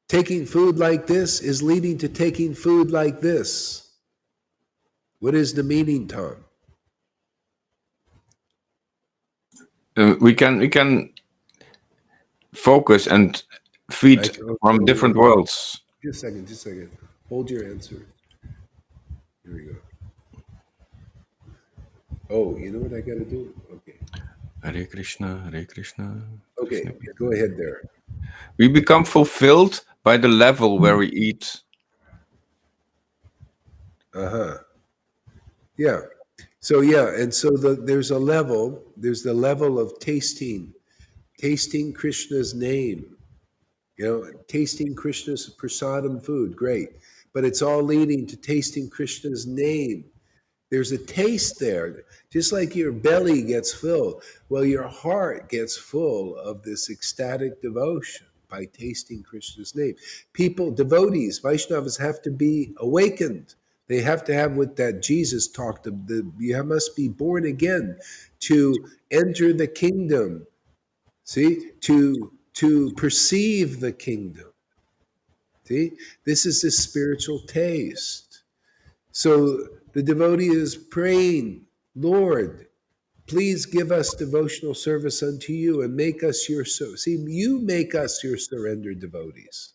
Taking food like this is leading to taking food like this. What is the meaning, Tom? We can focus and feed from different worlds. Just a second. Hold your answer. Here we go. Oh, you know what I got to do? Okay. Hare Krishna, Hare Krishna. Okay, Krishna. go ahead there. We become fulfilled by the level where we eat. Yeah. So and so there's a level. There's the level of tasting Krishna's name. Tasting Krishna's prasadam food, great. But it's all leading to tasting Krishna's name. There's a taste there. Just like your belly gets filled, well, your heart gets full of this ecstatic devotion by tasting Krishna's name. People, devotees, Vaishnavas have to be awakened. They have to have what that Jesus talked of. You must be born again to enter the kingdom. See, to perceive the kingdom. See, this is the spiritual taste. So the devotee is praying, Lord, please give us devotional service unto you and make us your you make us your surrendered devotees.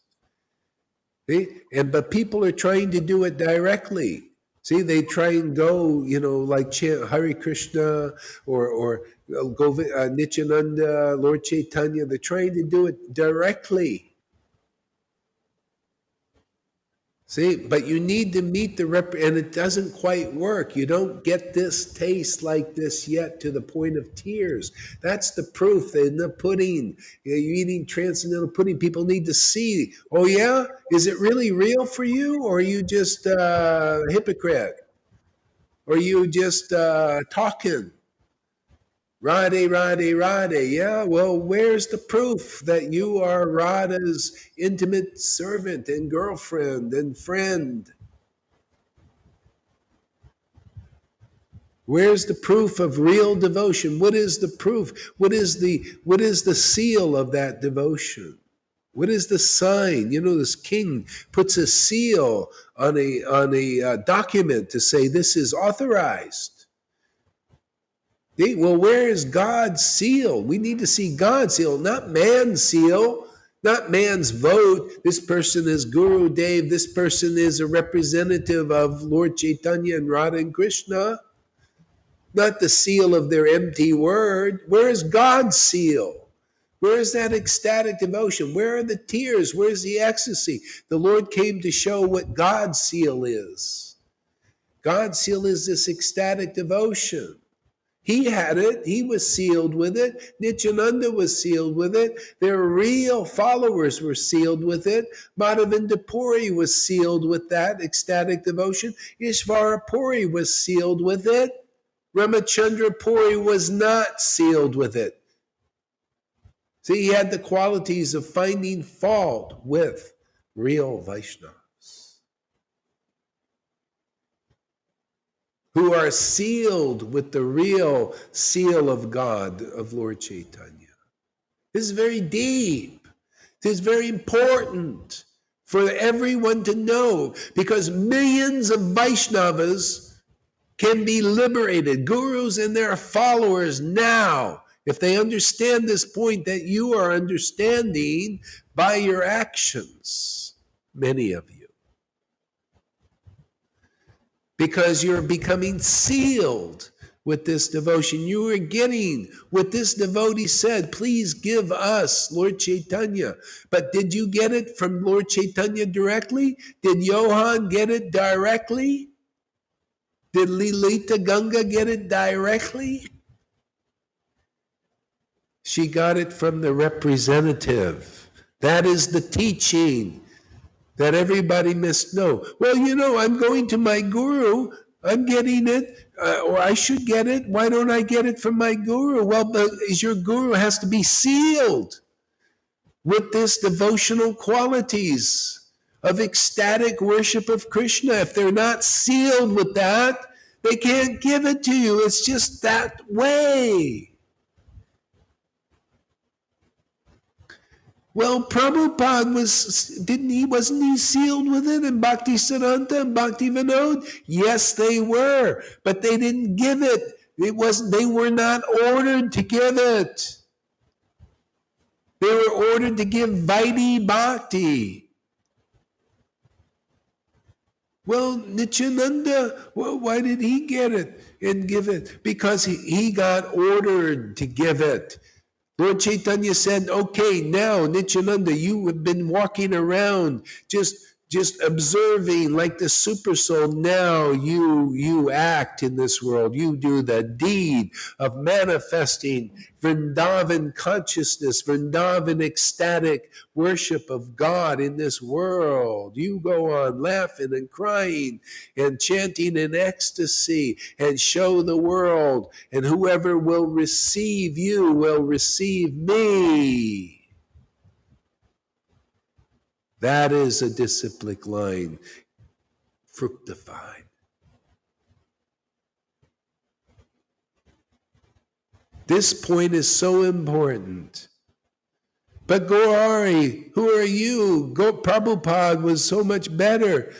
See? But people are trying to do it directly. See, they try and go, like chant Hare Krishna or go Nityananda, Lord Caitanya. They're trying to do it directly. See, but you need to meet the and it doesn't quite work. You don't get this taste like this yet to the point of tears. That's the proof in the pudding. You're eating transcendental pudding. People need to see, oh yeah, is it really real for you? Or are you just a hypocrite? Or are you just talking? Radhe, Radhe, Radhe. Yeah, well, where's the proof that you are Radha's intimate servant and girlfriend and friend? Where's the proof of real devotion? What is the proof? What is the seal of that devotion? What is the sign? This king puts a seal on a document to say this is authorized. Well, where is God's seal? We need to see God's seal, not man's seal, not man's vote. This person is Guru Dev. This person is a representative of Lord Caitanya and Radha and Krishna, not the seal of their empty word. Where is God's seal? Where is that ecstatic devotion? Where are the tears? Where's the ecstasy? The Lord came to show what God's seal is. God's seal is this ecstatic devotion. He had it. He was sealed with it. Nityananda was sealed with it. Their real followers were sealed with it. Madhavinda Puri was sealed with that ecstatic devotion. Ishvara Puri was sealed with it. Ramachandra Puri was not sealed with it. See, he had the qualities of finding fault with real Vaishnavas who are sealed with the real seal of God, of Lord Caitanya. This is very deep. This is very important for everyone to know, because millions of Vaishnavas can be liberated, gurus and their followers now, if they understand this point that you are understanding by your actions, many of you. Because you're becoming sealed with this devotion. You are getting what this devotee said, please give us Lord Caitanya. But did you get it from Lord Caitanya directly? Did Johan get it directly? Did Lilita Ganga get it directly? She got it from the representative. That is the teaching that everybody must know. Well, I'm going to my guru. I'm getting it, or I should get it. Why don't I get it from my guru? Well, your guru has to be sealed with this devotional qualities of ecstatic worship of Krishna. If they're not sealed with that, they can't give it to you. It's just that way. Well, Prabhupada wasn't he sealed with it, and Bhaktisiddhanta and Bhaktivinoda? Yes, they were, but they didn't give it. They were not ordered to give it. They were ordered to give Vaidhi Bhakti. Well, Nityananda, well, why did he get it and give it? Because he got ordered to give it. Lord Caitanya said, okay, now, Nityananda, you have been walking around just observing like the super soul. Now you act in this world. You do the deed of manifesting Vrindavan consciousness, Vrindavan ecstatic worship of God in this world. You go on laughing and crying and chanting in ecstasy and show the world, and whoever will receive you will receive me. That is a disciplic line, fructified. This point is so important. But Gauri, who are you? Prabhupada was so much better.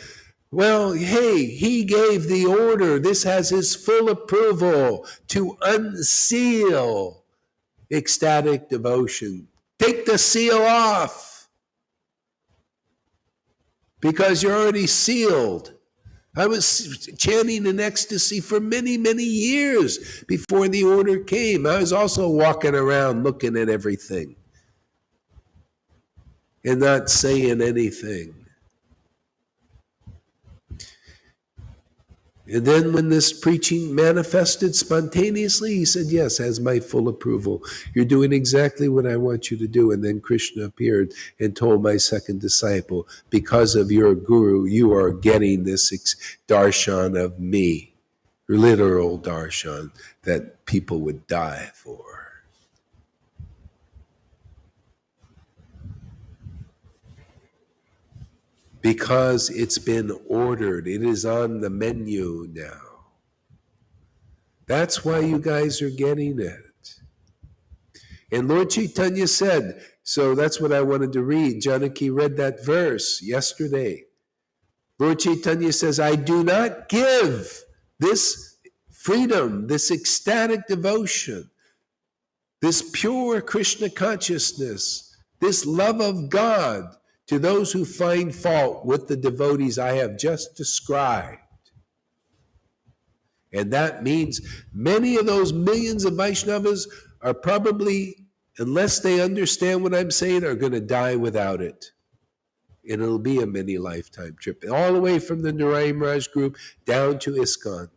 Well, hey, he gave the order. This has his full approval to unseal ecstatic devotion. Take the seal off, because you're already sealed. I was chanting in ecstasy for many, many years before the order came. I was also walking around looking at everything and not saying anything. And then when this preaching manifested spontaneously, he said, yes, has my full approval. You're doing exactly what I want you to do. And then Krishna appeared and told my second disciple, because of your guru, you are getting this darshan of me, literal darshan that people would die for. Because it's been ordered. It is on the menu now. That's why you guys are getting it. And Lord Caitanya said, so that's what I wanted to read. Janaki read that verse yesterday. Lord Caitanya says, I do not give this freedom, this ecstatic devotion, this pure Krishna consciousness, this love of God to those who find fault with the devotees I have just described. And that means many of those millions of Vaishnavas are probably, unless they understand what I'm saying, are going to die without it. And it'll be a many lifetime trip, all the way from the Narayan Raj group down to ISKCON.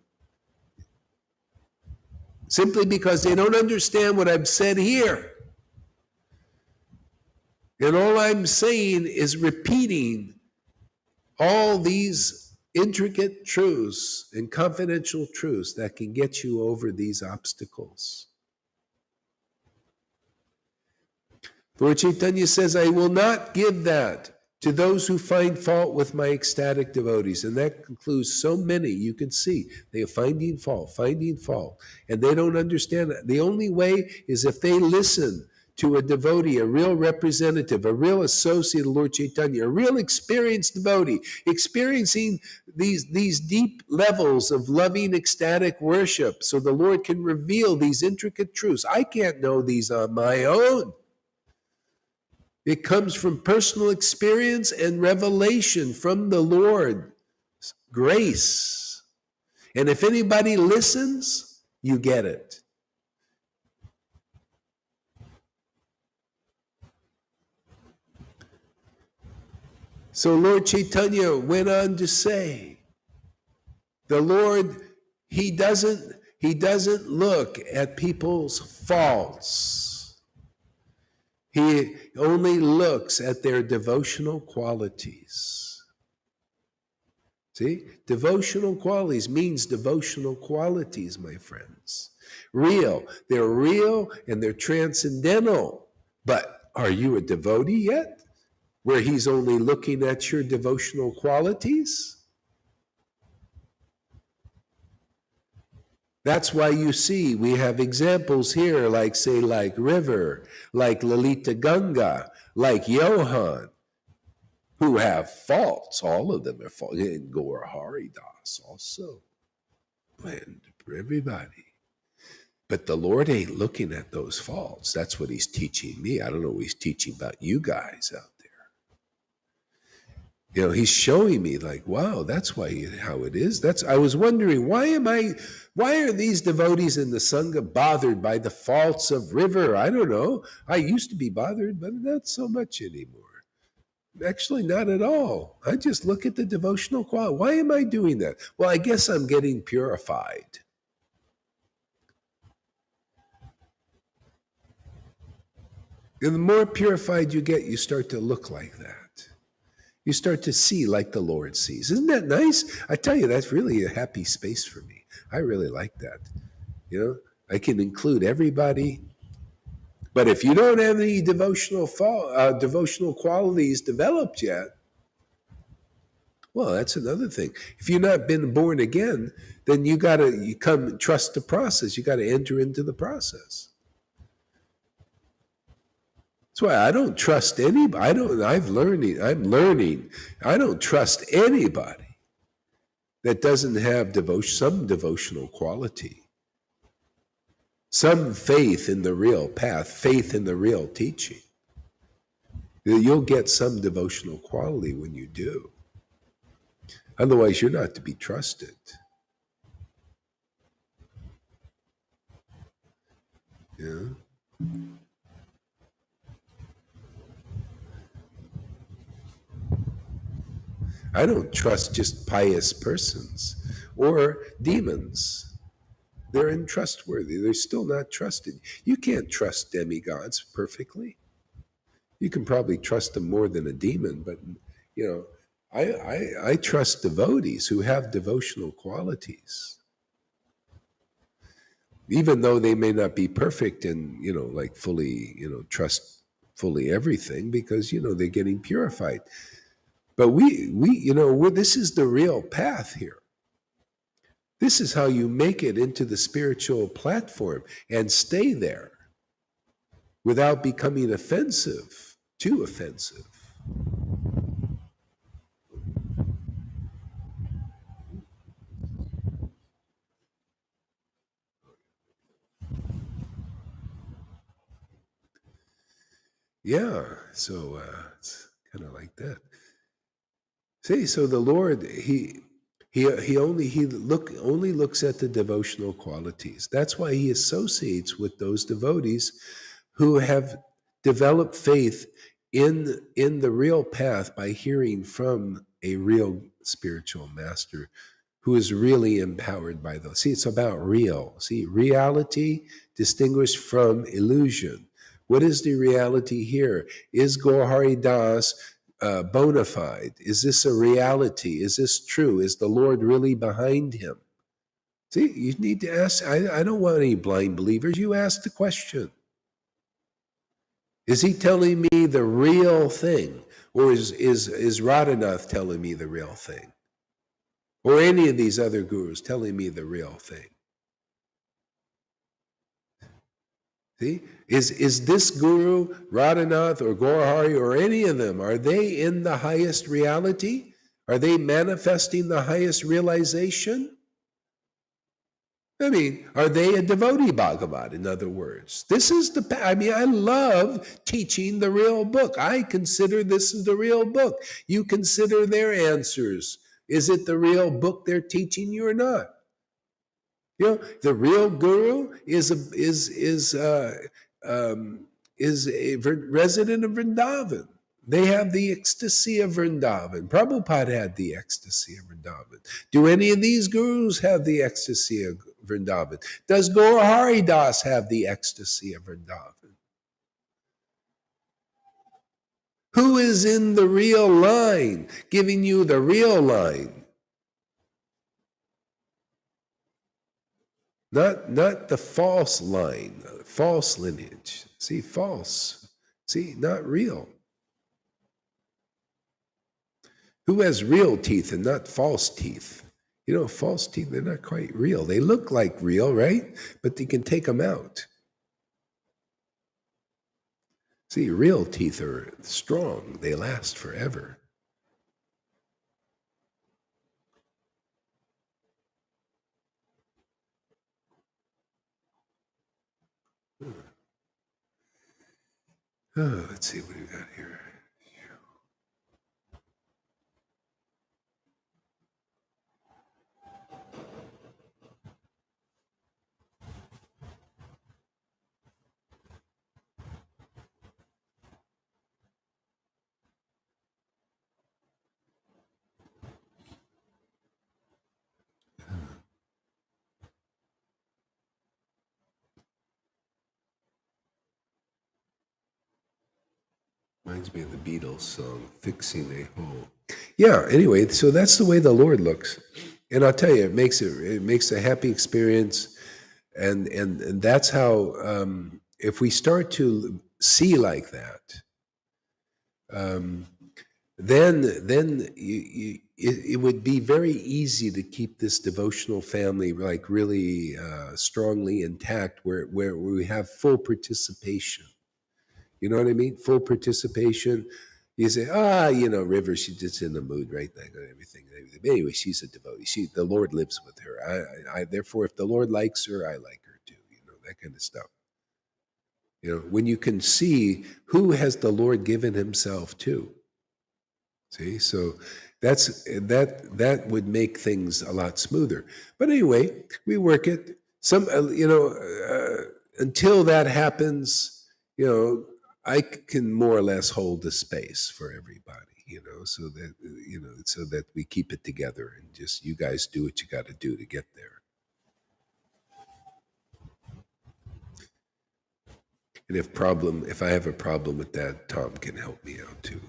Simply because they don't understand what I've said here. And all I'm saying is repeating all these intricate truths and confidential truths that can get you over these obstacles. Lord Caitanya says, I will not give that to those who find fault with my ecstatic devotees. And that includes so many. You can see they are finding fault. And they don't understand that. The only way is if they listen to a devotee, a real representative, a real associate of Lord Caitanya, a real experienced devotee, experiencing these deep levels of loving ecstatic worship, so the Lord can reveal these intricate truths. I can't know these on my own. It comes from personal experience and revelation from the Lord, grace. And if anybody listens, you get it. So Lord Caitanya went on to say, the Lord, he doesn't look at people's faults. He only looks at their devotional qualities. See, devotional qualities means devotional qualities, my friends. Real. They're real and they're transcendental. But are you a devotee yet? Where he's only looking at your devotional qualities? That's why you see we have examples here like, say, like River, like Lalita Ganga, like Johann, who have faults. All of them are faults. And Gaur Hari Das also. And everybody. But the Lord ain't looking at those faults. That's what he's teaching me. I don't know what he's teaching about you guys out there. You know, he's showing me like, wow, that's how it is. I was wondering, why are these devotees in the Sangha bothered by the faults of river? I don't know. I used to be bothered, but not so much anymore. Actually, not at all. I just look at the devotional quality. Why am I doing that? Well, I guess I'm getting purified. And the more purified you get, you start to look like that. You start to see like the Lord sees. Isn't that nice? I tell you, that's really a happy space for me. I really like that. You know, I can include everybody. But if you don't have any devotional qualities developed yet, well, that's another thing. If you've not been born again, then you come trust the process. You got to enter into the process. That's why I don't trust anybody. I'm learning. I don't trust anybody that doesn't have some devotional quality, some faith in the real path, faith in the real teaching. You'll get some devotional quality when you do. Otherwise, you're not to be trusted. Yeah. I don't trust just pious persons or demons. They're untrustworthy. They're still not trusted. You can't trust demigods perfectly. You can probably trust them more than a demon, but you know, I trust devotees who have devotional qualities, even though they may not be perfect and like fully trust fully everything, because they're getting purified. But this is the real path here. This is how you make it into the spiritual platform and stay there without becoming too offensive. Yeah, so it's kind of like that. See, so the Lord, he only looks at the devotional qualities. That's why he associates with those devotees who have developed faith in the real path by hearing from a real spiritual master who is really empowered by those. See, it's about real. See, reality distinguished from illusion. What is the reality here? Is Gaur Das bona fide? Is this a reality? Is this true? Is the Lord really behind him? See, you need to ask. I don't want any blind believers. You ask the question. Is he telling me the real thing? Or is Radhanath telling me the real thing? Or any of these other gurus telling me the real thing? See? Is this guru, Radhanath or Gaurahari or any of them, are they in the highest reality? Are they manifesting the highest realization? I mean, are they a devotee Bhagavat, in other words? I love teaching the real book. I consider this is the real book. You consider their answers. Is it the real book they're teaching you or not? The real guru is a resident of Vrindavan. They have the ecstasy of Vrindavan. Prabhupada had the ecstasy of Vrindavan. Do any of these gurus have the ecstasy of Vrindavan? Does Gaur Hari Das have the ecstasy of Vrindavan? Who is in the real line, giving you the real line? Not the false line, false lineage. See, false. See, not real. Who has real teeth and not false teeth? False teeth, they're not quite real. They look like real, right? But they can take them out. See, real teeth are strong. They last forever. Oh, let's see what we got here. Reminds me of the Beatles song, Fixing a Hole. Yeah, anyway, so that's the way the Lord looks. And I'll tell you, it makes a happy experience. And that's how, if we start to see like that, um, then it would be very easy to keep this devotional family like really strongly intact, where we have full participation. You know what I mean? Full participation. You say, River, she's just in the mood right now and everything. But anyway, she's a devotee. The Lord lives with her. Therefore, if the Lord likes her, I like her too. That kind of stuff. When you can see who has the Lord given himself to. See, so that would make things a lot smoother. But anyway, we work it. Until that happens, I can more or less hold the space for everybody. So that we keep it together, and just you guys do what you got to do to get there. And if I have a problem with that, Tom can help me out too.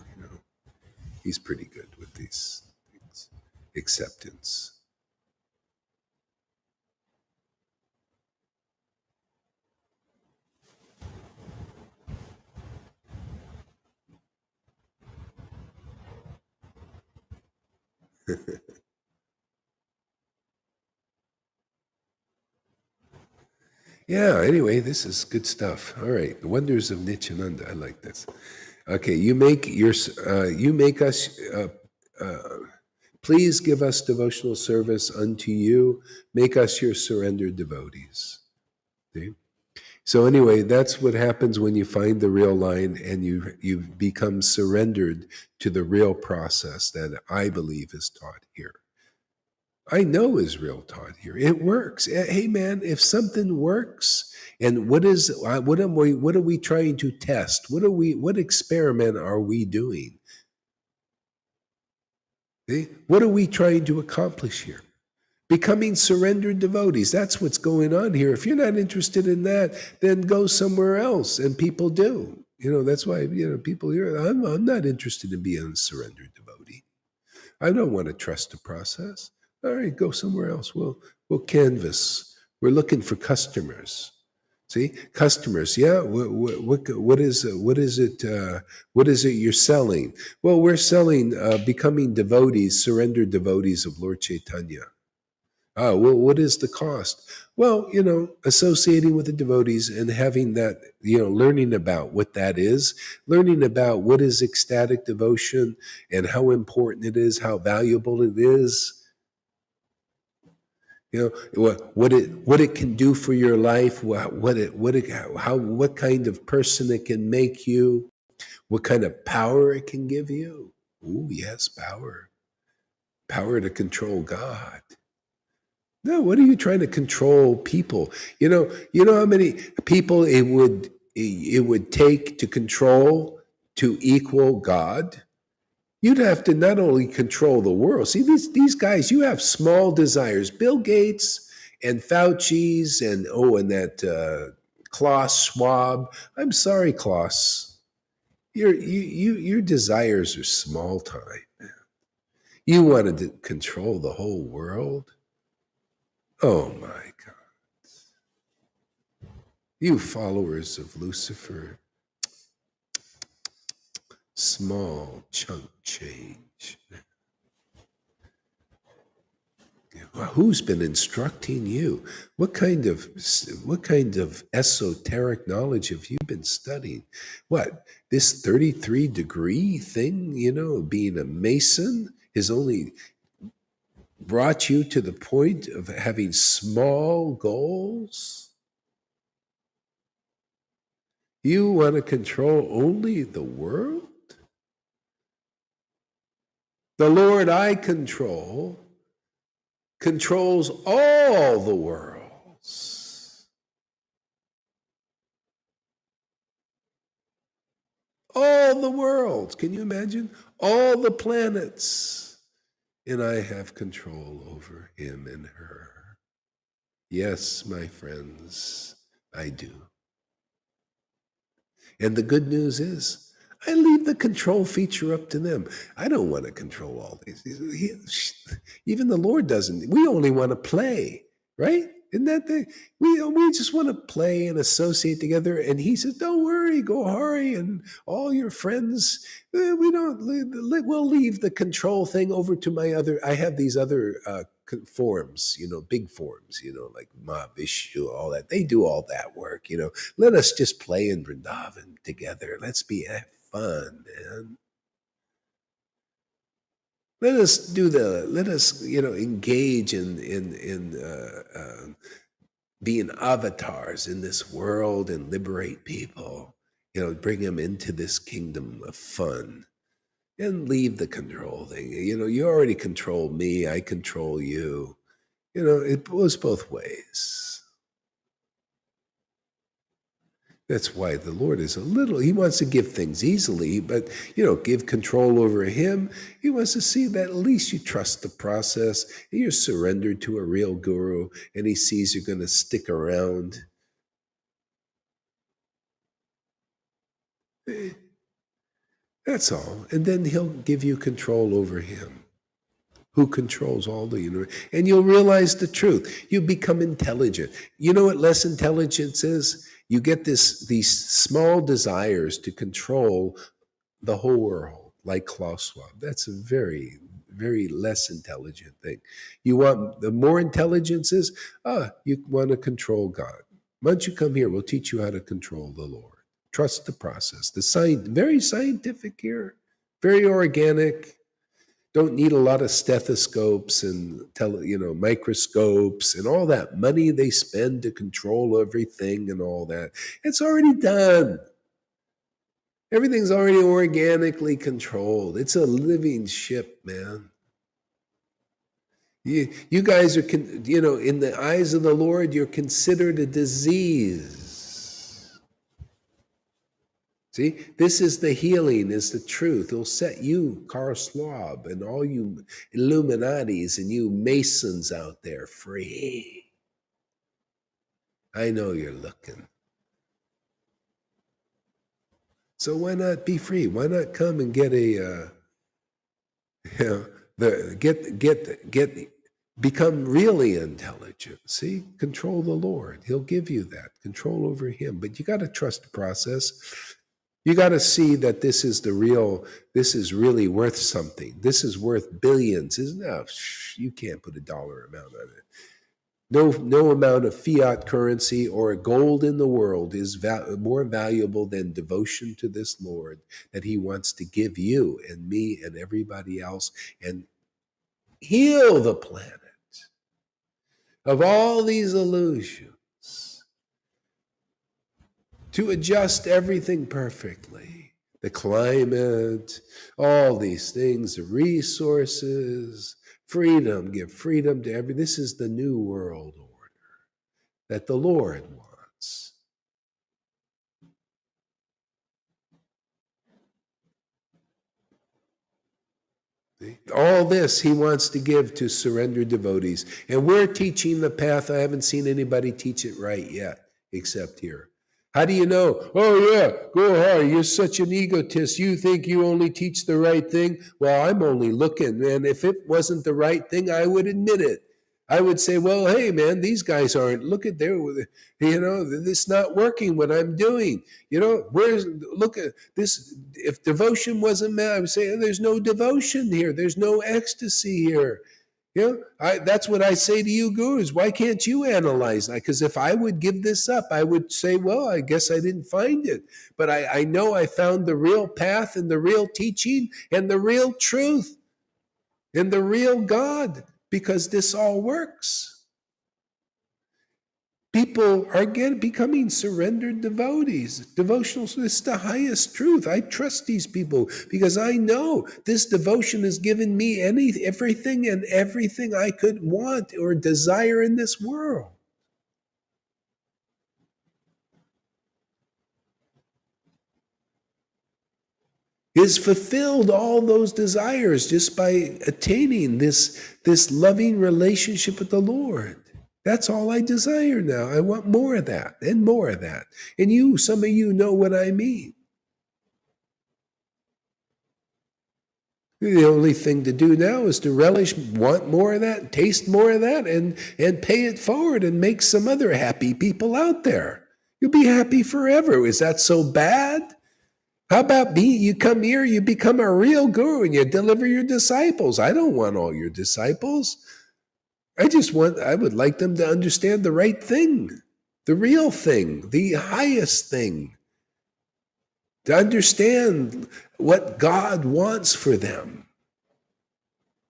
He's pretty good with these things. Acceptance. Yeah, anyway, this is good stuff. All right, the wonders of Nityananda. I like this. Okay, you make us, please give us devotional service unto you. Make us your surrendered devotees. See? So anyway, that's what happens when you find the real line and you become surrendered to the real process that I believe is taught here. I know is real taught here. It works. Hey man, if something works, and what are we trying to test? What experiment are we doing? See? What are we trying to accomplish here? Becoming surrendered devotees. That's what's going on here. If you're not interested in that, then go somewhere else. And people do. That's why, people here, I'm not interested in being a surrendered devotee. I don't want to trust the process. All right, go somewhere else. We'll canvas. We're looking for customers. See, customers. Yeah. What is it? What is it you're selling? Well, we're selling becoming devotees, surrendered devotees of Lord Caitanya. Well, what is the cost? Well, associating with the devotees and having that, learning about what that is, learning about what is ecstatic devotion and how important it is, how valuable it is, what it can do for your life, what kind of person it can make you, what kind of power it can give you. Ooh, yes, power to control God. No, what are you trying to control people? You know how many people it would take to control to equal God? You'd have to not only control the world. See, these guys, you have small desires. Bill Gates and Fauci's and that Klaus Schwab. I'm sorry, Klaus. Your desires are small time. You wanted to control the whole world? Oh my God. You followers of Lucifer, small chunk change. Well, who's been instructing you? What kind of esoteric knowledge have you been studying? What, this 33-degree thing, being a Mason has only brought you to the point of having small goals? You want to control only the world? The Lord I controls all the worlds. All the worlds. Can you imagine? All the planets. And I have control over him and her. Yes, my friends, I do. And the good news is, I leave the control feature up to them. I don't want to control all these. Even the Lord doesn't. We only want to play, right? Isn't that the we just want to play and associate together? And he says, "Don't worry, go Hari and all your friends. We don't. We'll leave the control thing over to my other. I have these other forms, big forms, like Mahavishnu, all that. They do all that work. Let us just play in Vrindavan together. Let's have fun, man. Let us engage in being avatars in this world and liberate people. Bring them into this kingdom of fun and leave the control thing. You already control me. I control you. It goes both ways. That's why the Lord is he wants to give things easily, but, give control over him. He wants to see that at least you trust the process, and you're surrendered to a real guru, and he sees you're going to stick around. That's all. And then he'll give you control over him, who controls all the universe. And you'll realize the truth. You become intelligent. You know what less intelligence is? You get these small desires to control the whole world, like Klaus Schwab. That's a very, very less intelligent thing. You want the more intelligence is, you want to control God. Once you come here, we'll teach you how to control the Lord. Trust the process. Very scientific here, very organic. Don't need a lot of stethoscopes and microscopes and all that money they spend to control everything and all that. It's already done. Everything's already organically controlled. It's a living ship, man. You guys are, in the eyes of the Lord, you're considered a disease. See, this is the healing, is the truth. It'll set you, Karl Schwab, and all you Illuminatis and you Masons out there free. I know you're looking. So why not be free? Why not come and get become really intelligent? See, control the Lord. He'll give you that control over him. But you got to trust the process. You got to see that this is really worth something. This is worth billions. You can't put a dollar amount on it. No amount of fiat currency or gold in the world is more valuable than devotion to this Lord that he wants to give you and me and everybody else and heal the planet of all these illusions, to adjust everything perfectly. The climate, all these things, the resources, freedom, give freedom to every. This is the new world order that the Lord wants. All this he wants to give to surrendered devotees. And we're teaching the path. I haven't seen anybody teach it right yet, except here. How do you know? Oh, yeah, go hard. You're such an egotist. You think you only teach the right thing? Well, I'm only looking, man. If it wasn't the right thing, I would admit it. I would say, well, hey, man, these guys aren't. Look at it's not working what I'm doing. Look at this. If devotion wasn't, I would say, there's no devotion here. There's no ecstasy here. That's what I say to you gurus. Why can't you analyze that? Because if I would give this up, I would say, well, I guess I didn't find it. But I know I found the real path and the real teaching and the real truth and the real God, because this all works. People are becoming surrendered devotees. Devotional is the highest truth. I trust these people because I know this devotion has given me everything and everything I could want or desire in this world. Has fulfilled all those desires just by attaining this loving relationship with the Lord. That's all I desire now. I want more of that and more of that. And some of you know what I mean. The only thing to do now is to relish, want more of that, taste more of that, and pay it forward and make some other happy people out there. You'll be happy forever. Is that so bad? How about you come here, you become a real guru and you deliver your disciples? I don't want all your disciples. I would like them to understand the right thing, the real thing, the highest thing, to understand what God wants for them,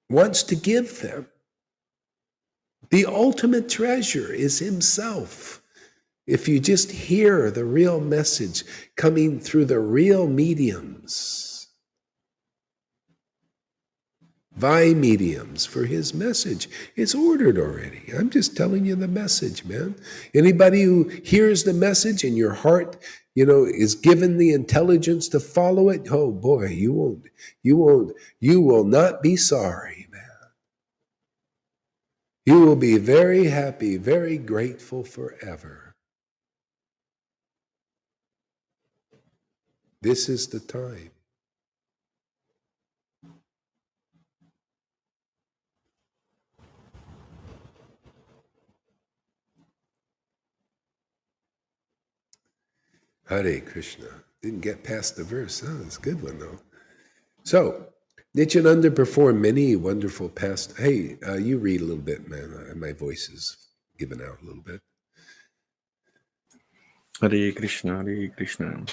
wants to give them. The ultimate treasure is Himself. If you just hear the real message coming through the real mediums, mediums for His message, it's ordered already. I'm just telling you the message, man. Anybody who hears the message and your heart, is given the intelligence to follow it, oh boy, you will not be sorry, man. You will be very happy, very grateful forever. This is the time. Hare Krishna. Didn't get past the verse. Oh, it's a good one, though. So, Nityananda performed many wonderful past. Hey, you read a little bit, man. My voice is giving out a little bit. Hare Krishna, Hare Krishna.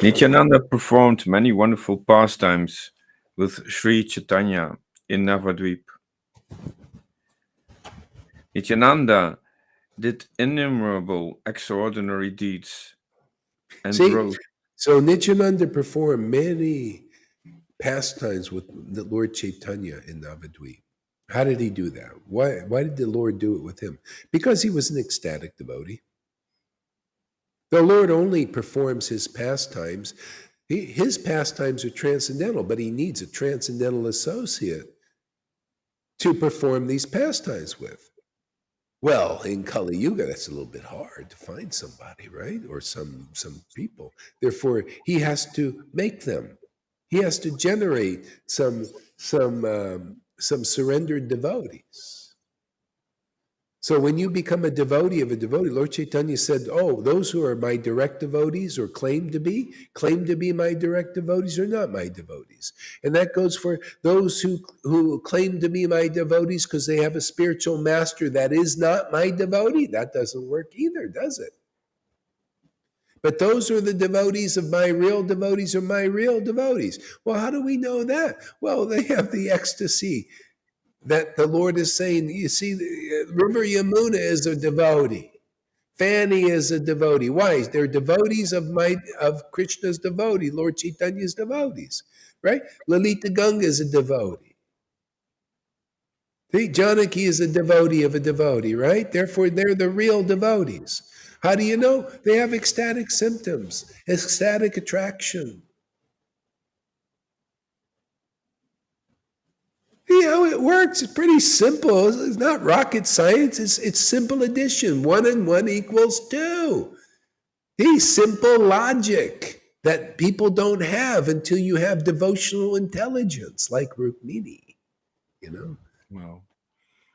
Nityananda performed many wonderful pastimes with Sri Chaitanya in Navadvip. Nityananda did innumerable extraordinary deeds and growth. So Nityananda performed many pastimes with the Lord Caitanya in Navadvip. How did he do that? Why did the Lord do it with him? Because he was an ecstatic devotee. The Lord only performs His pastimes. His pastimes are transcendental, but He needs a transcendental associate to perform these pastimes with. Well, in Kali Yuga, that's a little bit hard to find somebody, right? Or some people. Therefore, He has to make them. He has to generate some surrendered devotees. So when you become a devotee of a devotee, Lord Caitanya said, oh, those who are my direct devotees or claim to be my direct devotees are not my devotees. And that goes for those who claim to be my devotees because they have a spiritual master that is not my devotee. That doesn't work either, does it? But those are the devotees of my real devotees are my real devotees. Well, how do we know that? Well, they have the ecstasy that the Lord is saying. You see, River Yamuna is a devotee. Fanny is a devotee. Why? They're devotees of Krishna's devotee, Lord Chaitanya's devotees, right? Lalita Ganga is a devotee. Janaki is a devotee of a devotee, right? Therefore, they're the real devotees. How do you know? They have ecstatic symptoms, ecstatic attraction. See how it works? It's pretty simple. It's not rocket science. It's simple addition. 1 and 1 equals 2. Simple logic that people don't have until you have devotional intelligence like Rukmini. Wow.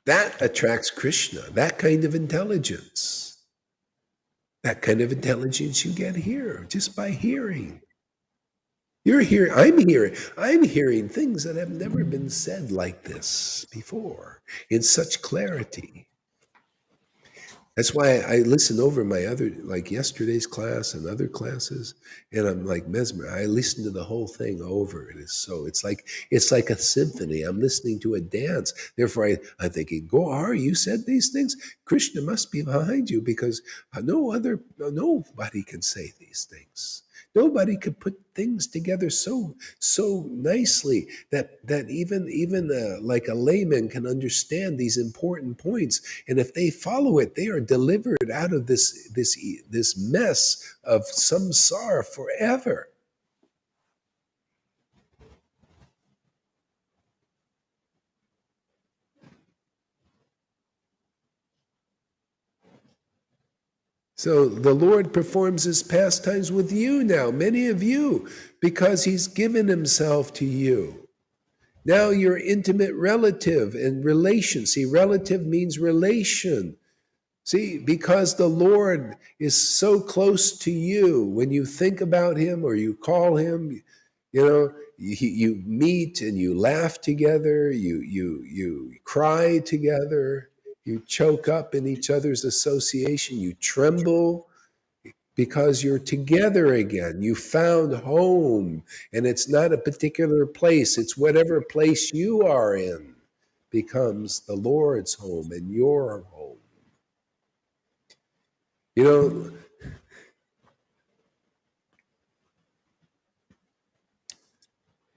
That attracts Krishna, that kind of intelligence. That kind of intelligence you get here just by hearing. You're here. I'm hearing things that have never been said like this before in such clarity. That's why I listen over my other, like yesterday's class and other classes, and I'm like mesmerized. I listen to the whole thing over. It is so. It's like a symphony. I'm listening to a dance. Therefore, I'm thinking, Gohar, you said these things. Krishna must be behind you because nobody can say these things. Nobody could put things together so nicely that even like a layman can understand these important points, and if they follow it, they are delivered out of this mess of samsara forever. So the Lord performs his pastimes with you now, many of you, because he's given himself to you. Now you're intimate relative and relation. See, relative means relation. See, because the Lord is so close to you, when you think about him or you call him, you meet and you laugh together, you cry together, you choke up in each other's association, you tremble because you're together again. You found home, and it's not a particular place, it's whatever place you are in becomes the Lord's home and your home. You know,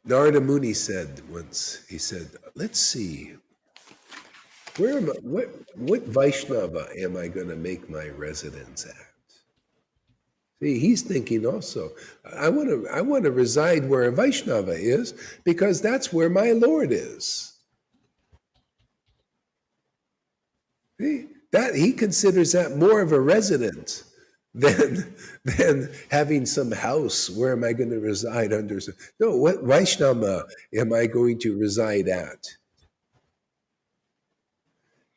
Narada Muni said once, he said, let's see, what Vaishnava am I going to make my residence at? See, he's thinking also, I want to reside where a Vaishnava is because that's where my Lord is. See, that he considers that more of a residence than having some house. Where am I going to reside under? No, what Vaishnava am I going to reside at?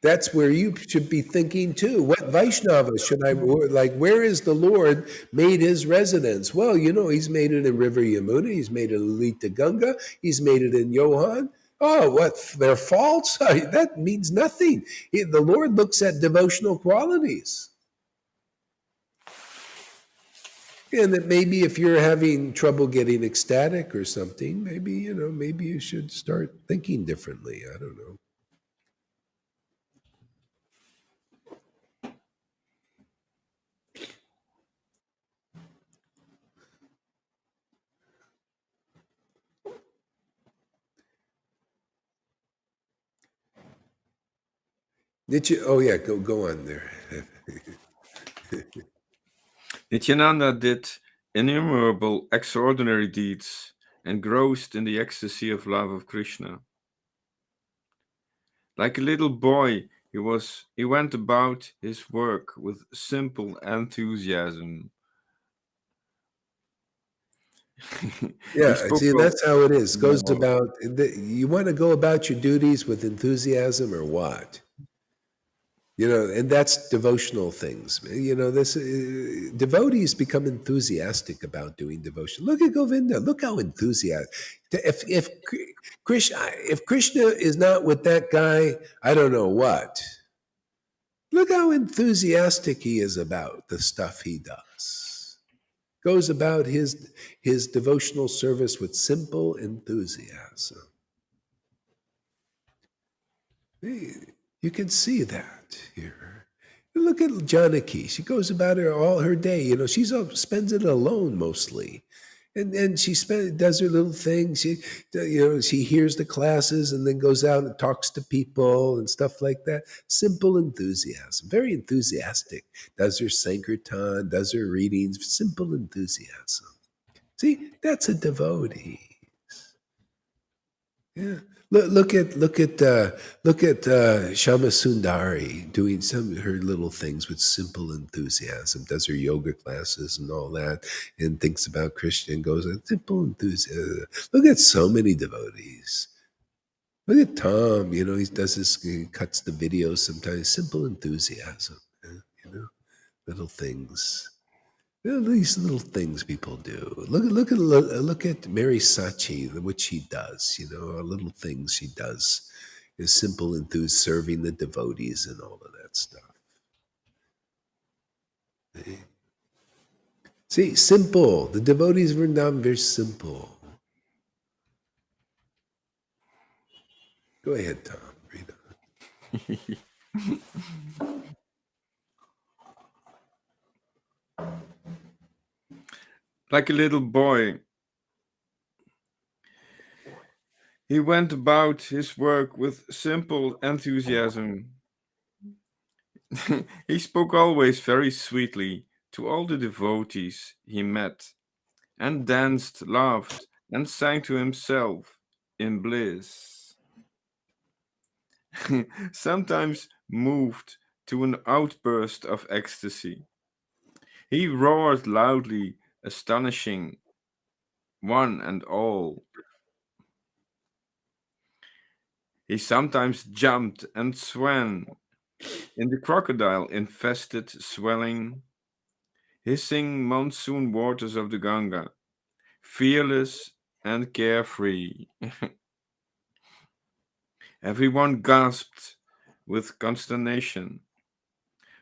That's where you should be thinking too. What Vaishnava should I like? Where is the Lord made his residence? Well, he's made it in River Yamuna, he's made it in Lita Ganga, he's made it in Johan. Oh, what? They're false? That means nothing. The Lord looks at devotional qualities. And that maybe if you're having trouble getting ecstatic or something, maybe you should start thinking differently. I don't know. Oh yeah, go on there. Nityananda did innumerable extraordinary deeds, engrossed in the ecstasy of love of Krishna. Like a little boy, he went about his work with simple enthusiasm. Yeah, Spoke see, well. that's how it is. Goes No. about, you want to go about your duties with enthusiasm or what? And that's devotional things. This devotees become enthusiastic about doing devotion. Look at Govinda. Look how enthusiastic. If Krishna is not with that guy, I don't know what. Look how enthusiastic he is about the stuff he does. Goes about his devotional service with simple enthusiasm. You can see that here. Look at Janaki. She goes about all her day. She spends it alone mostly, and she does her little thing. She hears the classes and then goes out and talks to people and stuff like that. Simple enthusiasm, very enthusiastic. Does her sankirtan, does her readings. Simple enthusiasm. See, that's a devotee. Yeah. Look at Shama Sundari doing some of her little things with simple enthusiasm. Does her yoga classes and all that, and thinks about Krishna and goes simple enthusiasm. Look at so many devotees. Look at Tom. He cuts the videos sometimes. Simple enthusiasm. Little things. These little things people do. Look at Mary Sachi, what she does. Little things she does is simple, enthused, serving the devotees and all of that stuff. See, simple. The devotees were not very simple. Go ahead, Tom. Read on. Like a little boy, he went about his work with simple enthusiasm. He spoke always very sweetly to all the devotees he met, and danced, laughed, and sang to himself in bliss. Sometimes moved to an outburst of ecstasy, he roared loudly, astonishing one and all. He sometimes jumped and swam in the crocodile infested, swelling, hissing monsoon waters of the Ganga, fearless and carefree. Everyone gasped with consternation,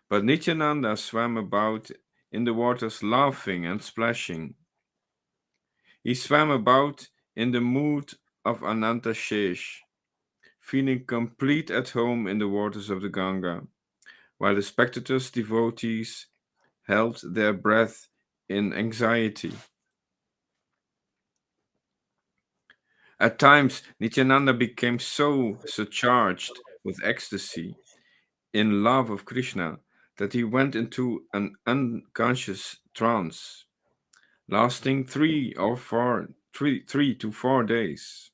but Nityananda swam about in the waters laughing and splashing. He swam about in the mood of Ananta Shesh, feeling complete at home in the waters of the Ganga, while the spectators' devotees held their breath in anxiety. At times, Nityananda became so surcharged with ecstasy, in love of Krishna, that he went into an unconscious trance, lasting 3 to 4 days.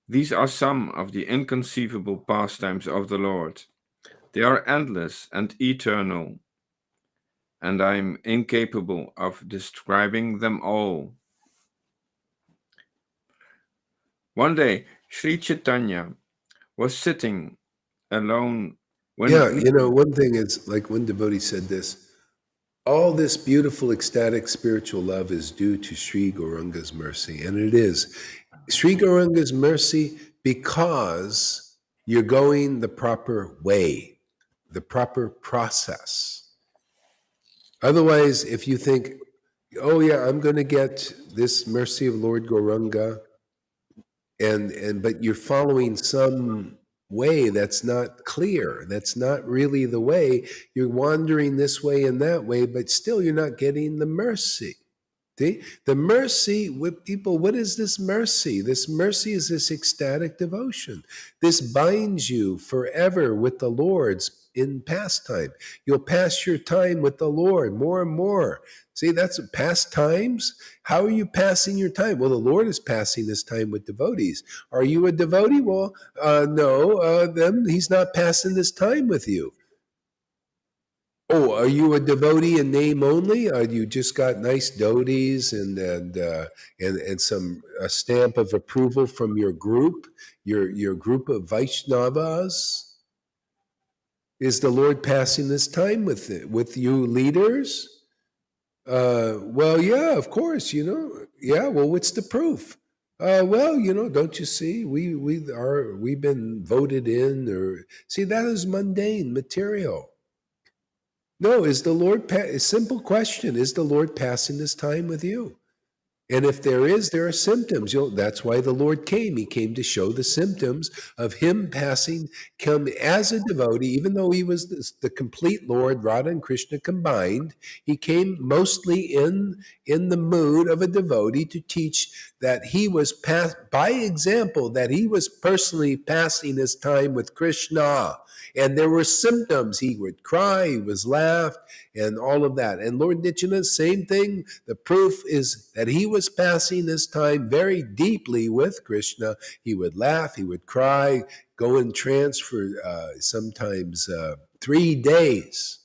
These are some of the inconceivable pastimes of the Lord. They are endless and eternal, and I am incapable of describing them all. One day, Sri Chaitanya was sitting alone when Yeah, one thing is like one devotee said this. All this beautiful, ecstatic spiritual love is due to Sri Gauranga's mercy. And it is. Sri Gauranga's mercy because you're going the proper way, the proper process. Otherwise, if you think, oh yeah, I'm going to get this mercy of Lord Gauranga, but you're following some way that's not clear, that's not really the way, you're wandering this way and that way, but still you're not getting the mercy. See, the mercy with people, what is this mercy? This mercy is this ecstatic devotion. This binds you forever with the Lord's in pastime. You'll pass your time with the Lord more and more. See, that's pastimes. How are you passing your time? Well, the Lord is passing his time with devotees. Are you a devotee? Well, no, then he's not passing this time with you. Oh, are you a devotee in name only? Are you just got nice doties and some a stamp of approval from your group, your group of Vaishnavas? Is the Lord passing this time with you leaders? Well, yeah, of course, Yeah, well, what's the proof? Well, don't you see? We've been voted in, or see that is mundane material. No, is the Lord, a simple question, is the Lord passing this time with you? And if there is, there are symptoms. That's why the Lord came. He came to show the symptoms of him come as a devotee, even though he was the complete Lord, Radha and Krishna combined. He came mostly in the mood of a devotee to teach that he was by example, that he was personally passing his time with Krishna. And there were symptoms. He would cry, he was laughed, and all of that. And Lord Nityananda, same thing. The proof is that he was passing his time very deeply with Krishna. He would laugh, he would cry, go in trance for sometimes 3 days.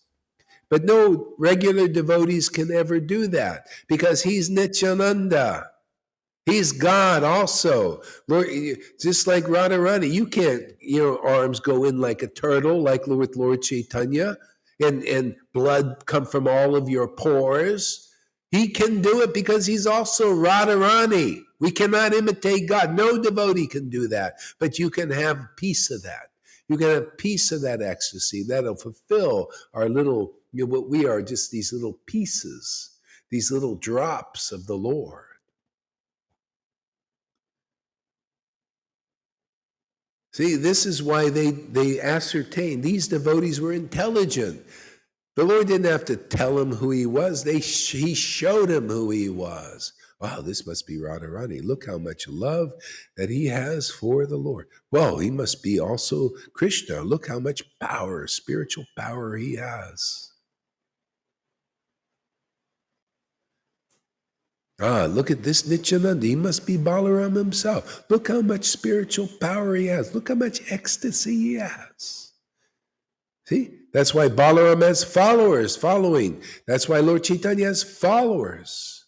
But no regular devotees can ever do that because he's Nityananda. He's God also. Lord, just like Radharani, you can't, arms go in like a turtle, like with Lord Caitanya. and blood come from all of your pores. He can do it because he's also Radharani. We cannot imitate God. No devotee can do that, but you can have a piece of that. You can have a piece of that ecstasy that'll fulfill our little, what we are, just these little pieces, these little drops of the Lord. See, this is why they ascertained these devotees were intelligent. The Lord didn't have to tell him who he was. He showed him who he was. Wow, this must be Radharani. Look how much love that he has for the Lord. Well, he must be also Krishna. Look how much power, spiritual power he has. Look at this Nityananda. He must be Balaram himself. Look how much spiritual power he has. Look how much ecstasy he has. See, that's why Balaram has followers following. That's why Lord Caitanya has followers.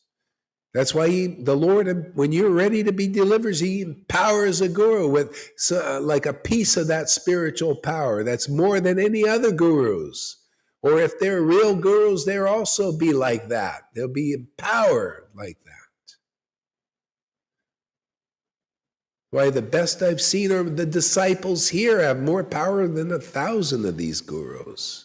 That's why the Lord, when you're ready to be delivered, he empowers a guru with like a piece of that spiritual power that's more than any other gurus. Or if they're real gurus, they'll also be like that. They'll be empowered like that. Why the best I've seen are the disciples here have more power than 1,000 of these gurus.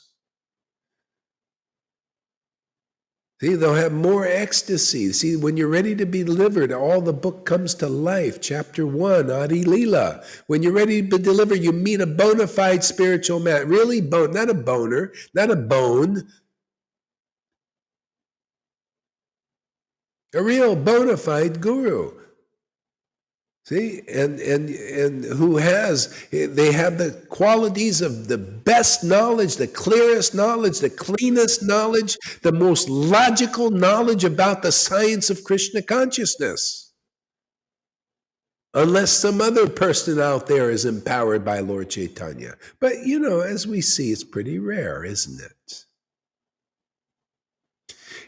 See, they'll have more ecstasy. See, when you're ready to be delivered, all the book comes to life. Chapter 1, Adi Leela. When you're ready to be delivered, you meet a bona fide spiritual man. Really, not a boner, not a bone. A real bona fide guru. See, and who they have the qualities of the best knowledge, the clearest knowledge, the cleanest knowledge, the most logical knowledge about the science of Krishna consciousness. Unless some other person out there is empowered by Lord Caitanya. But, as we see, it's pretty rare, isn't it?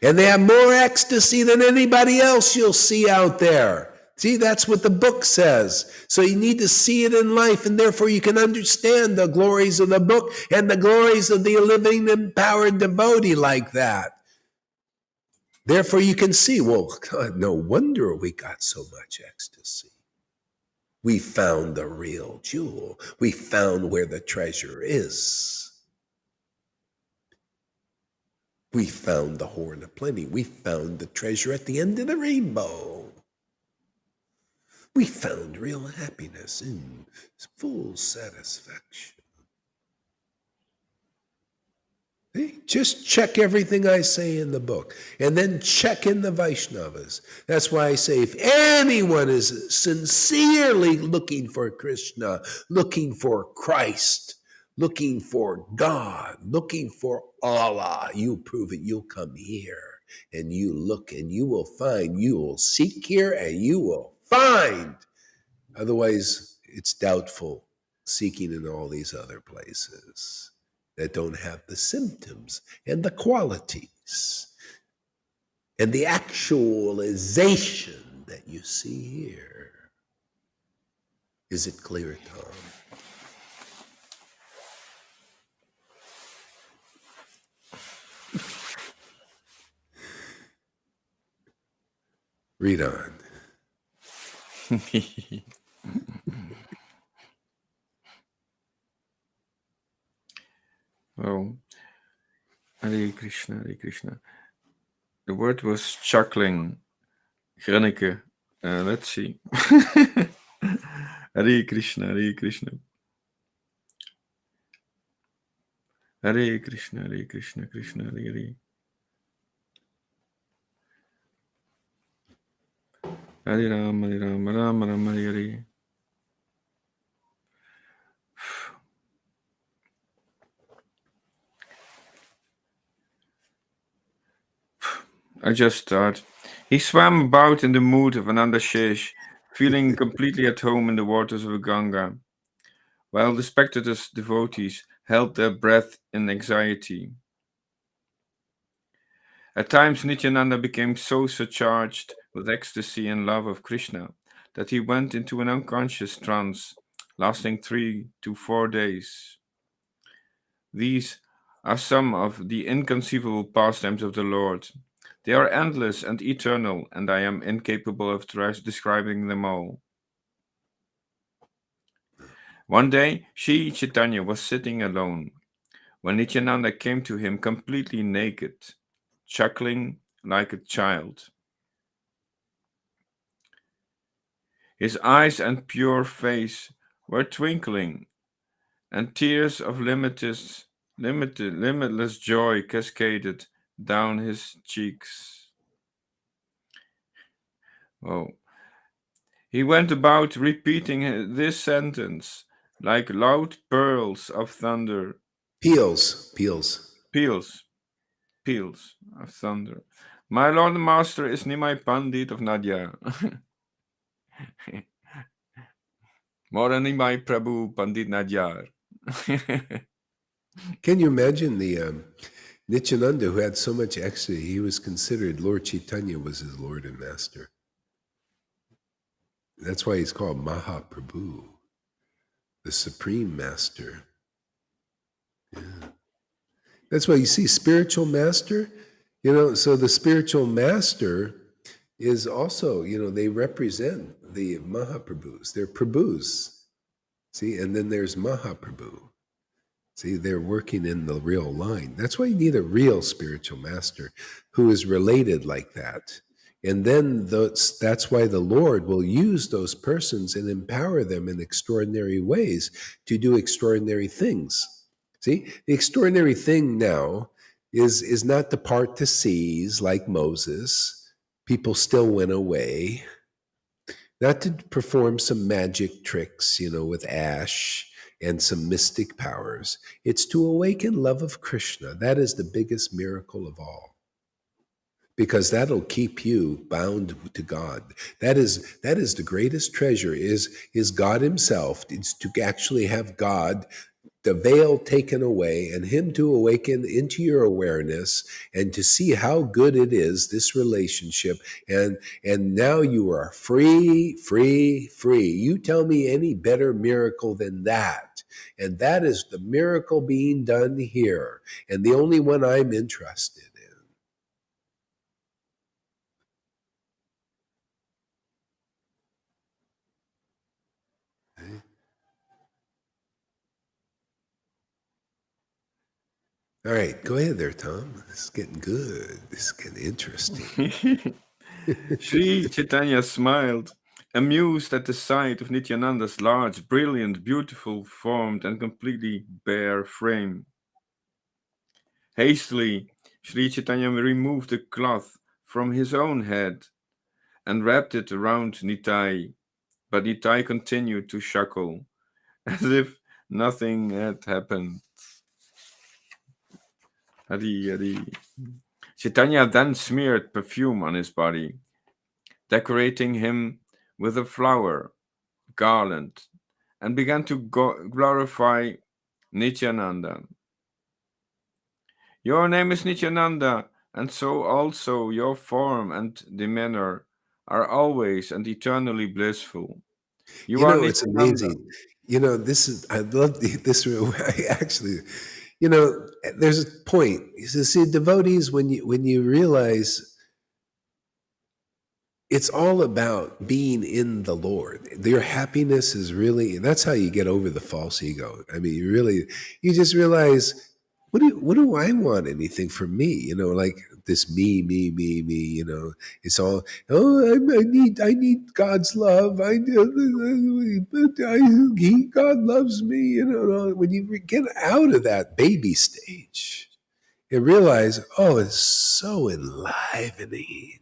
And they have more ecstasy than anybody else you'll see out there. See, that's what the book says. So you need to see it in life, and therefore you can understand the glories of the book and the glories of the living, empowered devotee like that. Therefore you can see, well, God, no wonder we got so much ecstasy. We found the real jewel. We found where the treasure is. We found the horn of plenty. We found the treasure at the end of the rainbow. We found real happiness in full satisfaction. Hey, just check everything I say in the book, and then check in the Vaishnavas. That's why I say if anyone is sincerely looking for Krishna, looking for Christ, looking for God, looking for Allah, you prove it, you'll come here. And you look and you will find, you will seek here and you will find. Otherwise, it's doubtful seeking in all these other places that don't have the symptoms and the qualities and the actualization that you see here. Is it clear, Tom? Read on. Oh, Hare Krishna, Hare Krishna. The word was chuckling. Granneke. Let's see. Hare Krishna, Hare Krishna. Hare Krishna, Hare Krishna, Krishna Hare Hare. Hare Ram, Hare Ram, Ram Ram, Hare Hare. I just thought. He swam about in the mood of Ananda Shesh, feeling completely at home in the waters of Ganga, while the spectators, devotees, held their breath in anxiety. At times, Nityananda became so surcharged with ecstasy and love of Krishna that he went into an unconscious trance lasting 3 to 4 days. These are some of the inconceivable pastimes of the Lord. They are endless and eternal, and I am incapable of describing them all. One day, Sri Chaitanya was sitting alone when Nityananda came to him completely naked, chuckling like a child. His eyes and pure face were twinkling, and tears of limitless joy cascaded down his cheeks. Oh, he went about repeating this sentence like loud pearls of thunder, Peels. peals, peals of thunder. My Lord and Master is Nimai Pandit of Nadia. More than Nimai Prabhu Pandit Nadyar. Can you imagine the Nityananda, who had so much ecstasy? He was considered, Lord Caitanya was his Lord and Master. That's why he's called Mahaprabhu, the Supreme Master. Yeah. That's why you see spiritual master, so the spiritual master is also, they represent the Mahaprabhus. They're Prabhus. See, and then there's Mahaprabhu. See, they're working in the real line. That's why you need a real spiritual master who is related like that. And then that's why the Lord will use those persons and empower them in extraordinary ways to do extraordinary things. See, the extraordinary thing now is not to part the seas like Moses. People still went away. Not to perform some magic tricks, with ash and some mystic powers. It's to awaken love of Krishna. That is the biggest miracle of all, because that'll keep you bound to God. That is the greatest treasure is God himself. It's to actually have God, the veil taken away, and him to awaken into your awareness and to see how good it is, this relationship. And now you are free. You tell me any better miracle than that. And that is the miracle being done here, and the only one I'm interested in. All right, go ahead there, Tom. This is getting good. This is getting interesting. Sri Chaitanya smiled, amused at the sight of Nityananda's large, brilliant, beautiful formed, and completely bare frame. Hastily, Sri Chaitanya removed the cloth from his own head and wrapped it around Nitai, but Nitai continued to chuckle, as if nothing had happened. Hari, Hari. Chaitanya then smeared perfume on his body, decorating him with a flower garland, and began to glorify Nityananda. Your name is Nityananda, and so also your form and demeanor are always and eternally blissful. You are It's Nityananda. amazing. I love this. I actually, there's a point. You see, devotees, when you realize it's all about being in the Lord. Your happiness is really, that's how you get over the false ego. I mean, you just realize, what do I want anything from me? Like this me. It's all, oh, I need God's love. God loves me. When you get out of that baby stage and realize, oh, it's so enlivening.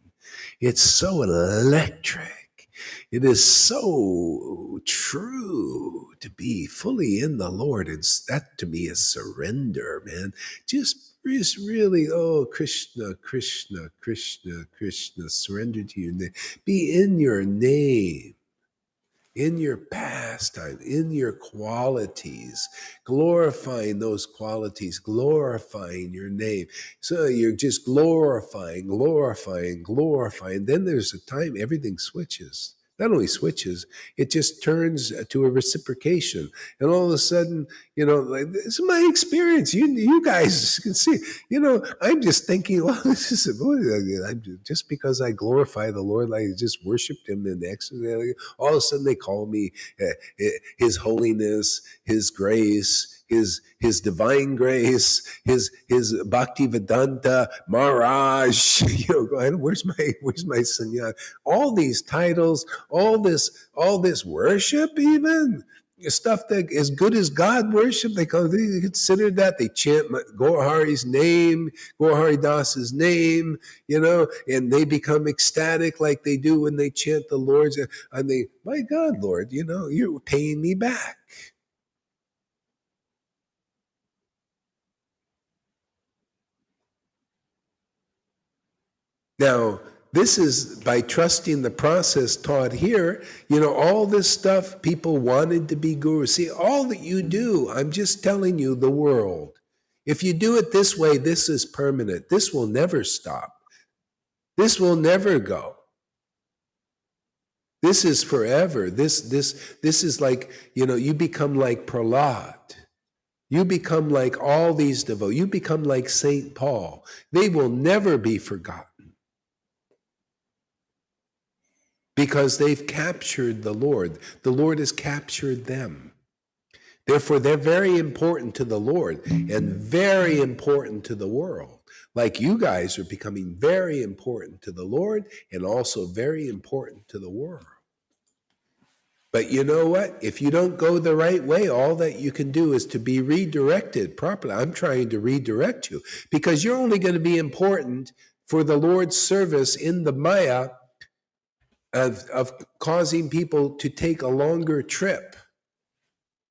It's so electric. It is so true to be fully in the Lord. And that to me is surrender, man. Just really, oh, Krishna, Krishna, Krishna, Krishna, surrender to your name. Be in your name, in your pastime, in your qualities, glorifying those qualities, glorifying your name. So you're just glorifying. Then there's a time everything switches. not only switches, it just turns to a reciprocation. And all of a sudden, like, this is my experience. You guys can see, I'm just thinking, well, this is just because I glorify the Lord, like I just worshiped him in ecstasy. All of a sudden they call me his holiness, his grace, his divine grace, his Bhakti Vedanta Maharaj. Where's my sannyas? All these titles, all this worship, even stuff that as good as God worship, they consider that. They chant Gaur name, Gaur Hari Das's name, and they become ecstatic like they do when they chant the Lord's. And they, my God, Lord, you're paying me back. Now, this is by trusting the process taught here. All this stuff people wanted to be gurus. See, all that you do, I'm just telling you the world. If you do it this way, this is permanent. This will never stop. This will never go. This is forever. This is like, you become like Prahlad. You become like all these devotees. You become like St. Paul. They will never be forgotten because they've captured the Lord. The Lord has captured them. Therefore, they're very important to the Lord and very important to the world. Like you guys are becoming very important to the Lord and also very important to the world. But you know what? If you don't go the right way, all that you can do is to be redirected properly. I'm trying to redirect you because you're only going to be important for the Lord's service in the Maya of causing people to take a longer trip.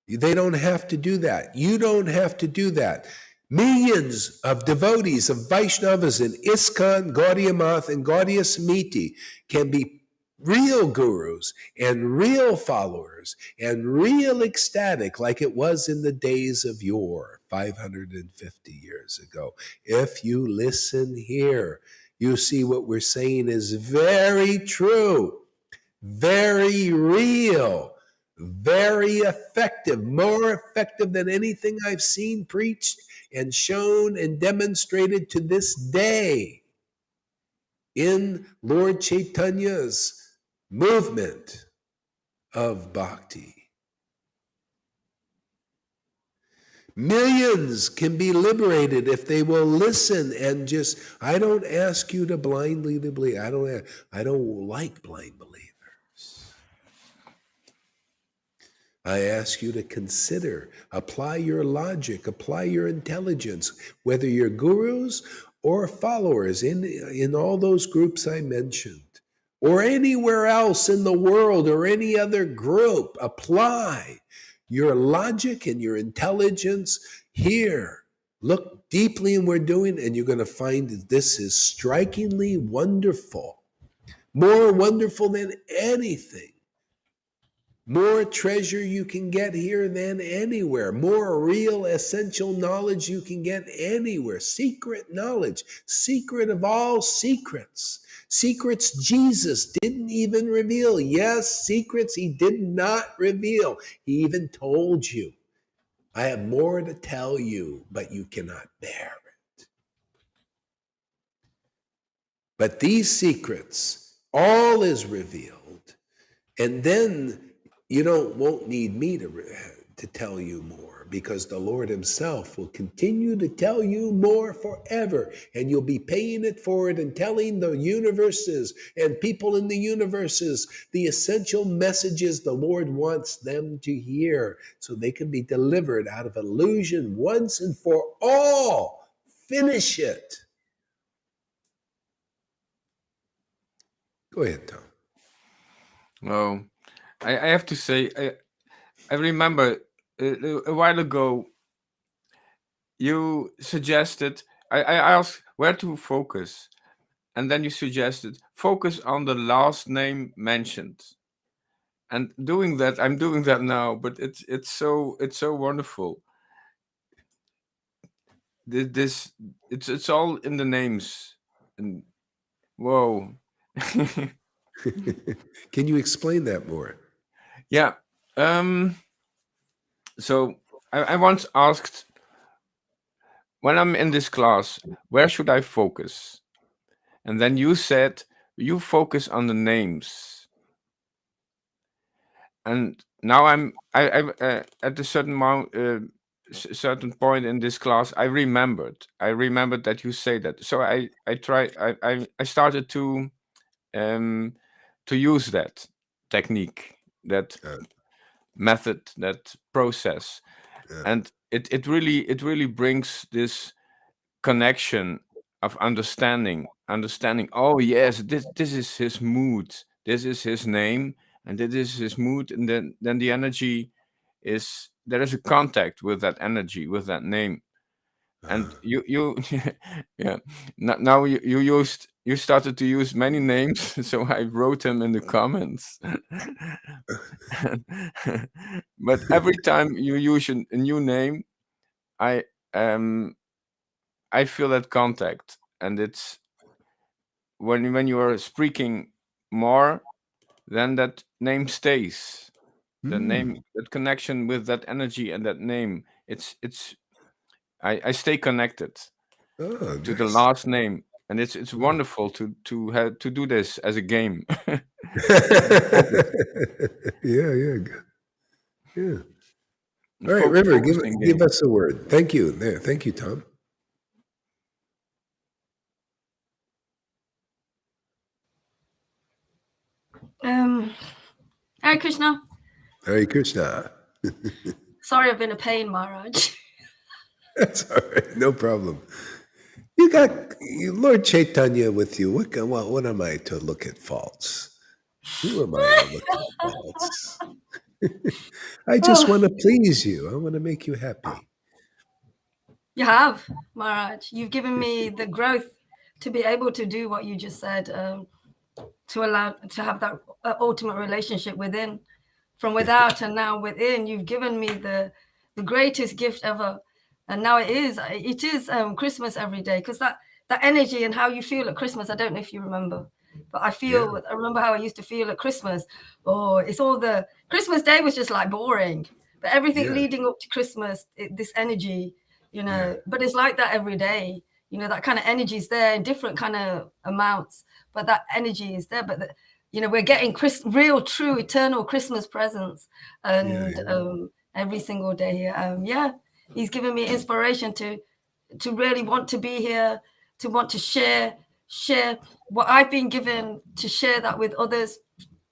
They don't have to do that. You don't have to do that. Millions of devotees of Vaishnavas in ISKCON, Gaudiya Math, and Gaudiya Samiti can be real gurus and real followers and real ecstatic like it was in the days of yore, 550 years ago. If you listen here, you see what we're saying is very true, very real, very effective, more effective than anything I've seen preached and shown and demonstrated to this day in Lord Chaitanya's movement of bhakti. Millions can be liberated if they will listen and just, I don't ask you to blindly believe. I don't like blind believers. I ask you to consider, apply your logic, apply your intelligence, whether you're gurus or followers in all those groups I mentioned, or anywhere else in the world or any other group. Apply your logic and your intelligence here. Look deeply in what we're doing, and you're going to find that this is strikingly wonderful, more wonderful than anything. More treasure you can get here than anywhere. More real essential knowledge you can get anywhere. Secret knowledge. Secret of all secrets. Secrets Jesus didn't even reveal. Yes, secrets he did not reveal. He even told you, I have more to tell you, but you cannot bear it. But these secrets, all is revealed. And then you won't need me to tell you more, because the Lord himself will continue to tell you more forever, and you'll be paying it forward and telling the universes and people in the universes the essential messages the Lord wants them to hear so they can be delivered out of illusion once and for all. Finish it. Go ahead, Tom. Well, I have to say, I remember a while ago you suggested, I asked where to focus, and then you suggested focus on the last name mentioned. And doing that, I'm doing that now, but it's so wonderful. It's all in the names, and whoa. Can you explain that more? Yeah. So I once asked, when I'm in this class, where should I focus? And then you said, you focus on the names. And now at a certain point in this class, I remembered that you say that. So I started to use that technique, that Uh, method, that process, uh, and it really brings this connection of understanding. Oh yes, this is his mood, this is his name, and this is his mood, and then the energy is, there is a contact with that energy, with that name. And you yeah, now you started to use many names, so I wrote them in the comments. But every time you use a new name, I um I feel that contact, and it's when you are speaking more, then that name stays. The name, that connection with that energy and that name, it's I stay connected oh, to the nice. last name, and it's wonderful to have to do this as a game. Focus, Yeah, yeah, good. Yeah. All right, River, focusing give game. us a word. Thank you. There, thank you, Tom. Hare Krishna. Hare Krishna. Sorry, I've been a pain, Maharaj. That's all right. No problem. You got Lord Chaitanya with you. What am I to look at faults? Who am I to look at faults? I just Oh, want to please you. I want to make you happy. you have, Maharaj. You've given me the growth to be able to do what you just said, to allow to have that ultimate relationship within, from without and now within. You've given me the greatest gift ever, and now it is Christmas every day, because that energy and how you feel at Christmas. I don't know if you remember, but Yeah, I remember how I used to feel at Christmas. Oh, it's all the Christmas day was just like boring, but everything yeah, leading up to Christmas, this energy, yeah, but it's like that every day. That kind of energy is there in different kind of amounts, but that energy is there. But we're getting real, true, eternal Christmas presents, yeah, and yeah. every single day here. Yeah, he's given me inspiration to really want to be here, to want to share what I've been given, to share that with others,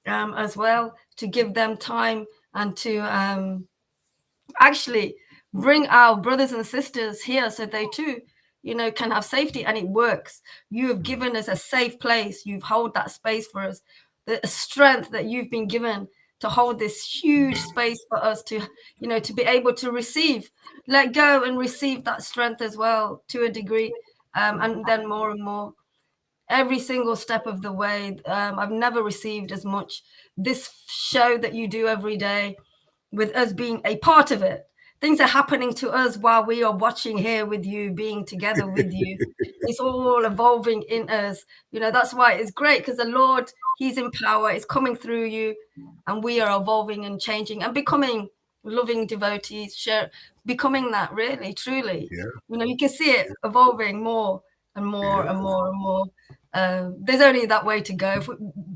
as well, to give them time, and to actually bring our brothers and sisters here so they too can have safety, and it works. You have given us a safe place. You've held that space for us, the strength that you've been given to hold this huge space for us to to be able to receive, let go and receive that strength as well, to a degree, and then more and more every single step of the way. I've never received as much. This show that you do every day, with us being a part of it. Things are happening to us while we are watching here with you, being together with you. It's all evolving in us. That's why it's great, because the Lord, He's in power, it's coming through you, and we are evolving and changing and becoming loving devotees, becoming that really, truly. Yeah. You can see it evolving more and more and more and more. There's only that way to go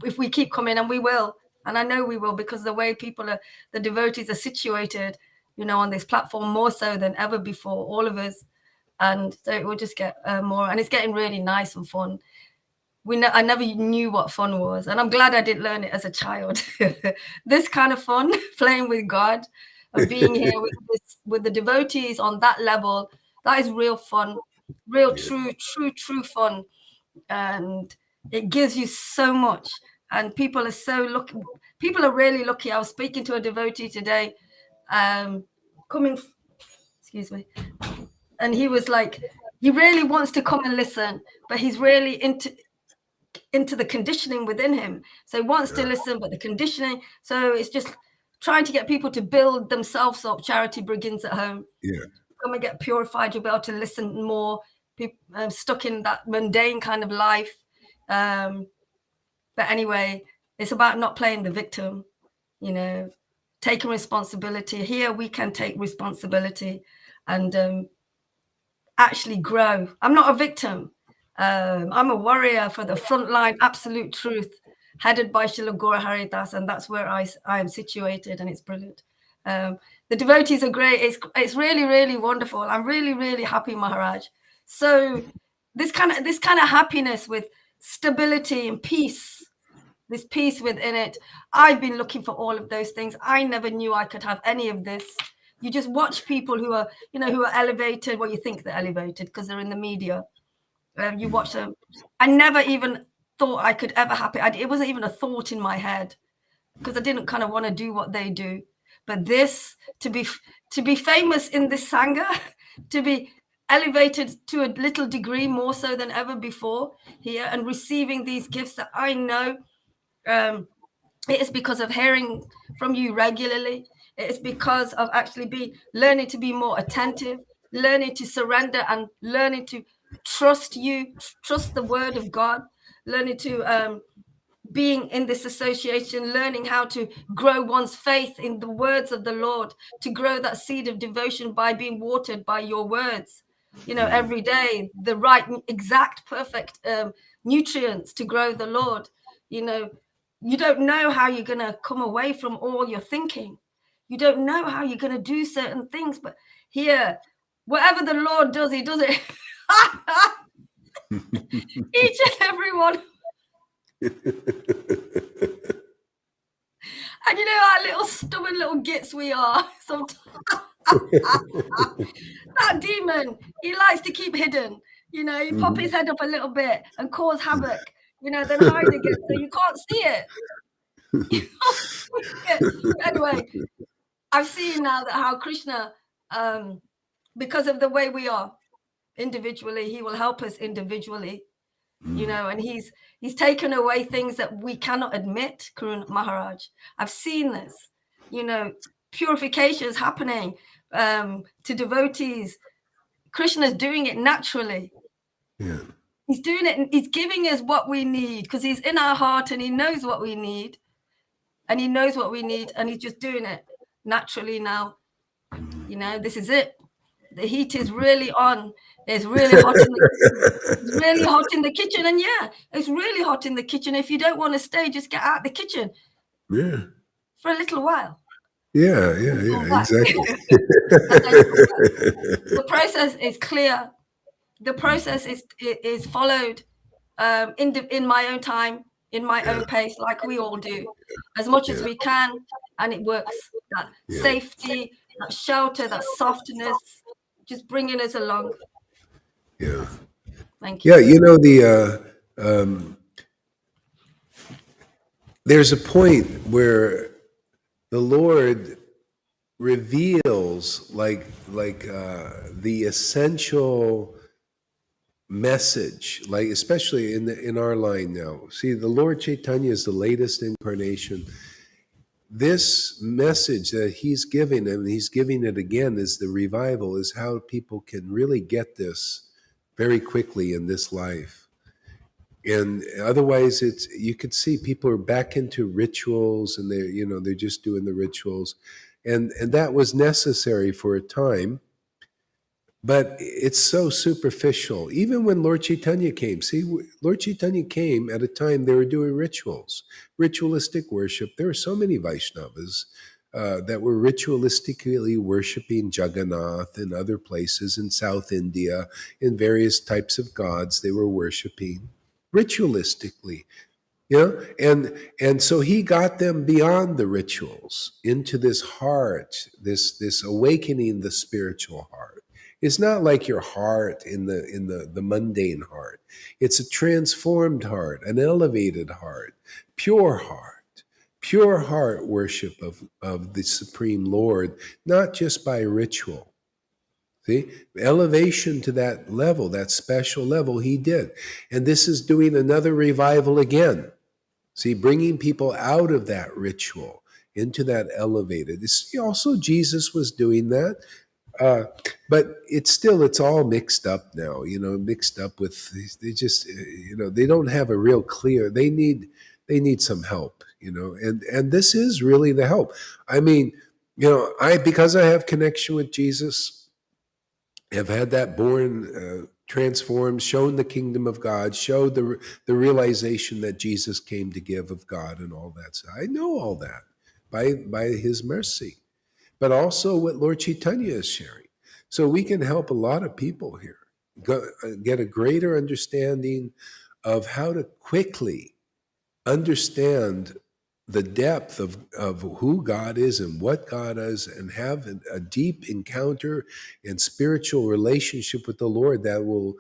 if we keep coming, and we will. And I know we will, because the way the devotees are situated, on this platform, more so than ever before, all of us. And so it will just get more, and it's getting really nice and fun. I never knew what fun was, and I'm glad I didn't learn it as a child. This kind of fun, playing with God and being here with the devotees on that level, that is real fun, real Yeah. true fun. And it gives you so much, and people are so lucky. People are really lucky. I was speaking to a devotee today, coming excuse me, and he was like, he really wants to come and listen, but he's really into the conditioning within him, so he wants to listen, but the conditioning, so it's just trying to get people to build themselves up. Charity begins at home. Yeah. Come and get purified, you'll be able to listen more. People stuck in that mundane kind of life. But anyway, It's about not playing the victim, you know, taking responsibility. Here we can take responsibility and actually grow. I'm not a victim. I'm a warrior for the front line, absolute truth, headed by Srila Guru Haridas, and that's where I am situated, and it's brilliant. The devotees are great. It's really, really wonderful. I'm really, really happy, Maharaj. So this kind of happiness with stability and peace, this peace within it. I've been looking for all of those things. I never knew I could have any of this. You just watch people who are, you know, who are elevated. Well, you think they're elevated because they're in the media. You watch them. I never even thought I could ever happen. It wasn't even a thought in my head because I didn't kind of want to do what they do. But this, to be famous in this Sangha, to be elevated to a little degree more so than ever before here, and receiving these gifts that I know, it is because of hearing from you regularly. It is because of actually learning to be more attentive, learning to surrender, and learning to trust you, trust the word of God, learning to being in this association, learning how to grow one's faith in the words of the Lord, to grow that seed of devotion by being watered by your words, you know, every day, the right, exact, perfect nutrients to grow the Lord. You know, you don't know how you're going to come away from all your thinking. You don't know how you're going to do certain things, but here, whatever the Lord does, he does it. Each and every one. And you know how little stubborn little gits we are sometimes. That demon, he likes to keep hidden. You know, he pop his head up a little bit and cause havoc, you know, then hide again. So you can't see it. You can't see it. Anyway, I've seen now that how Krishna, because of the way we are individually, he will help us individually. You know, and he's taken away things that we cannot admit, Karun Maharaj. I've seen this, you know, purification is happening to devotees. Krishna's doing it naturally. Yeah. He's doing it, and he's giving us what we need because he's in our heart and he knows what we need. And he knows what we need, and he's just doing it naturally now. You know, this is it. The heat is really on. It's really hot in the kitchen. It's really hot in the kitchen. And yeah, it's really hot in the kitchen. If you don't want to stay, just get out the kitchen. Yeah. For a little while. Yeah, exactly. The process is clear. The process is followed in my own time, in my own pace, like we all do, as much as we can, and it works. That safety, that shelter, that softness, just bringing us along. Yeah. Thank you. Yeah, you know, there's a point where the Lord reveals like the essential message, like especially in our line now. See, the Lord Caitanya is the latest incarnation. This message that he's giving, and he's giving it again, is the revival, is how people can really get this very quickly in this life. And otherwise, it's, you could see people are back into rituals, and they're just doing the rituals, and that was necessary for a time. But it's so superficial. Even when Lord Caitanya came, see, Lord Caitanya came at a time they were doing rituals, ritualistic worship. There were so many Vaishnavas that were ritualistically worshiping Jagannath and other places in South India, in various types of gods they were worshiping ritualistically. And so he got them beyond the rituals into this heart, this awakening the spiritual heart. It's not like your heart in the mundane heart. It's a transformed heart, an elevated heart, pure heart worship of the Supreme Lord, not just by ritual. See, elevation to that level, that special level, he did. And this is doing another revival again. See, bringing people out of that ritual into that elevated. Also, Jesus was doing that. But it's all mixed up now, mixed up with, they just, they don't have a real clear, they they need some help, and this is really the help. I mean, because I have connection with Jesus, have had that born, transformed, shown the kingdom of God, showed the realization that Jesus came to give of God and all that. So I know all that by his mercy, but also what Lord Caitanya is sharing. So we can help a lot of people here get a greater understanding of how to quickly understand the depth of who God is and what God is, and have a deep encounter and spiritual relationship with the Lord that will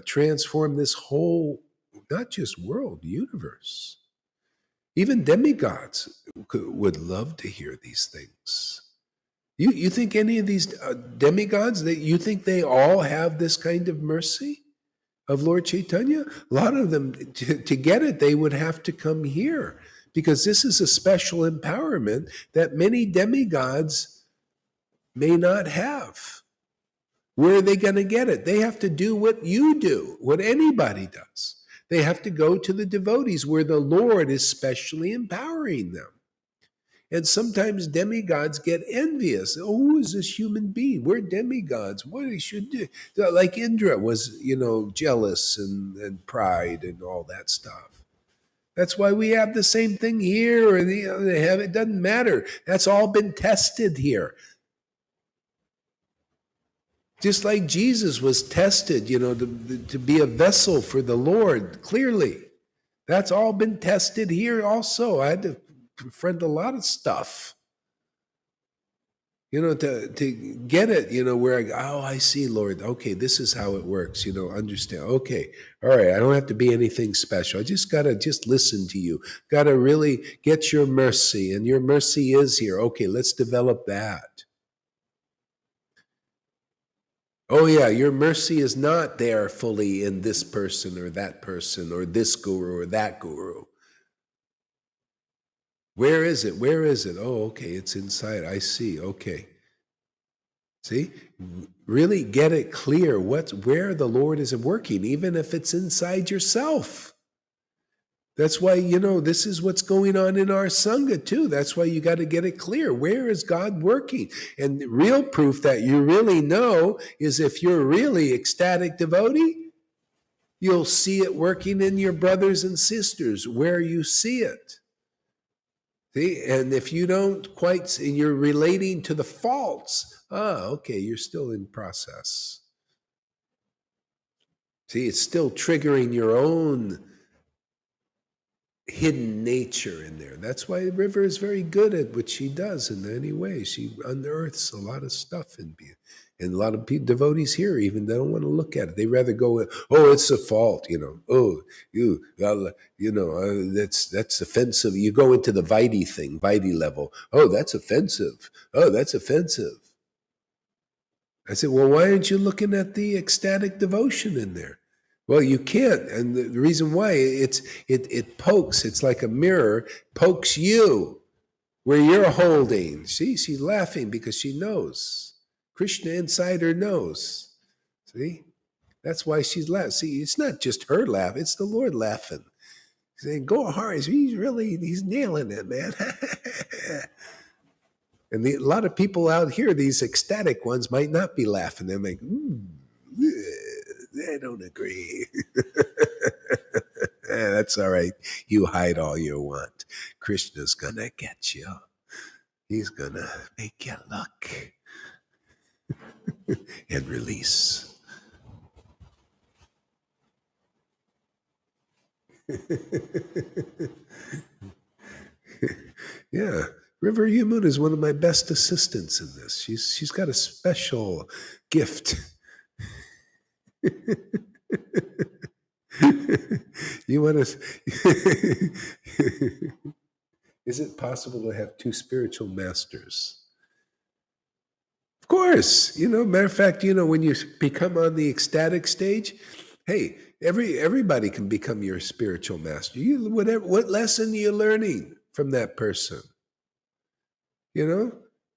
transform this whole, not just world, universe. Even demigods would love to hear these things. You think any of these demigods, that you think they all have this kind of mercy of Lord Caitanya? A lot of them, to get it, they would have to come here, because this is a special empowerment that many demigods may not have. Where are they going to get it? They have to do what you do, what anybody does. They have to go to the devotees where the Lord is specially empowering them. And sometimes demigods get envious. Oh, who is this human being? We're demigods. What he should do? Like Indra was, jealous and pride and all that stuff. That's why we have the same thing here, and they have, it doesn't matter. That's all been tested here. Just like Jesus was tested, to be a vessel for the Lord, clearly. That's all been tested here also. I had to confront a lot of stuff, to get it, where I see, Lord, okay, this is how it works, understand. Okay, all right, I don't have to be anything special. I just got to listen to you. Got to really get your mercy, and your mercy is here. Okay, let's develop that. Oh yeah, your mercy is not there fully in this person or that person or this guru or that guru. Where is it? Where is it? Oh, okay, it's inside. I see. Okay. See? Really get it clear where the Lord is working, even if it's inside yourself. That's why, this is what's going on in our Sangha too. That's why you got to get it clear. Where is God working? And real proof that you really know is if you're really ecstatic devotee, you'll see it working in your brothers and sisters where you see it. See? And if you don't quite, and you're relating to the faults, okay, you're still in process. See, it's still triggering your own hidden nature in there. That's why River is very good at what she does in any way. She unearths a lot of stuff in being. And a lot of devotees here, even they don't want to look at it. They rather go, oh, it's a fault, Oh, that's offensive. You go into the Vaidhi level. Oh, that's offensive. Oh, that's offensive. I said, well, why aren't you looking at the ecstatic devotion in there? Well, you can't, and the reason why, it pokes. It's like a mirror, pokes you where you're holding. See, she's laughing because she knows. Krishna inside her knows. See, that's why she's laughing. See, it's not just her laugh; it's the Lord laughing. He's saying, "Go hard." He's nailing it, man. And a lot of people out here, these ecstatic ones, might not be laughing. They're like, I don't agree. That's all right. You hide all you want. Krishna's gonna get you. He's gonna make you look and release. Yeah. River Yamuna is one of my best assistants in this. She's got a special gift. You want to? Is it possible to have two spiritual masters? Of course. Matter of fact, when you become on the ecstatic stage, hey, everybody can become your spiritual master. What lesson are you learning from that person?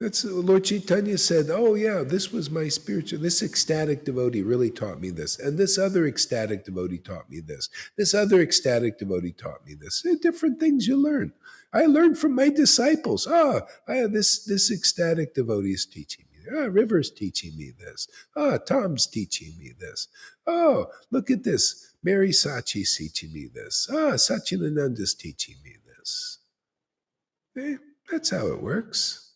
That's Lord Chaitanya said, "Oh yeah, this was my spiritual. This ecstatic devotee really taught me this, and this other ecstatic devotee taught me this. This other ecstatic devotee taught me this. They're different things you learn. I learned from my disciples. This ecstatic devotee is teaching me. River's teaching me this. Tom's teaching me this. Oh, look at this. Mary Sachi's teaching me this. Satchidananda's teaching me this. Eh, that's how it works."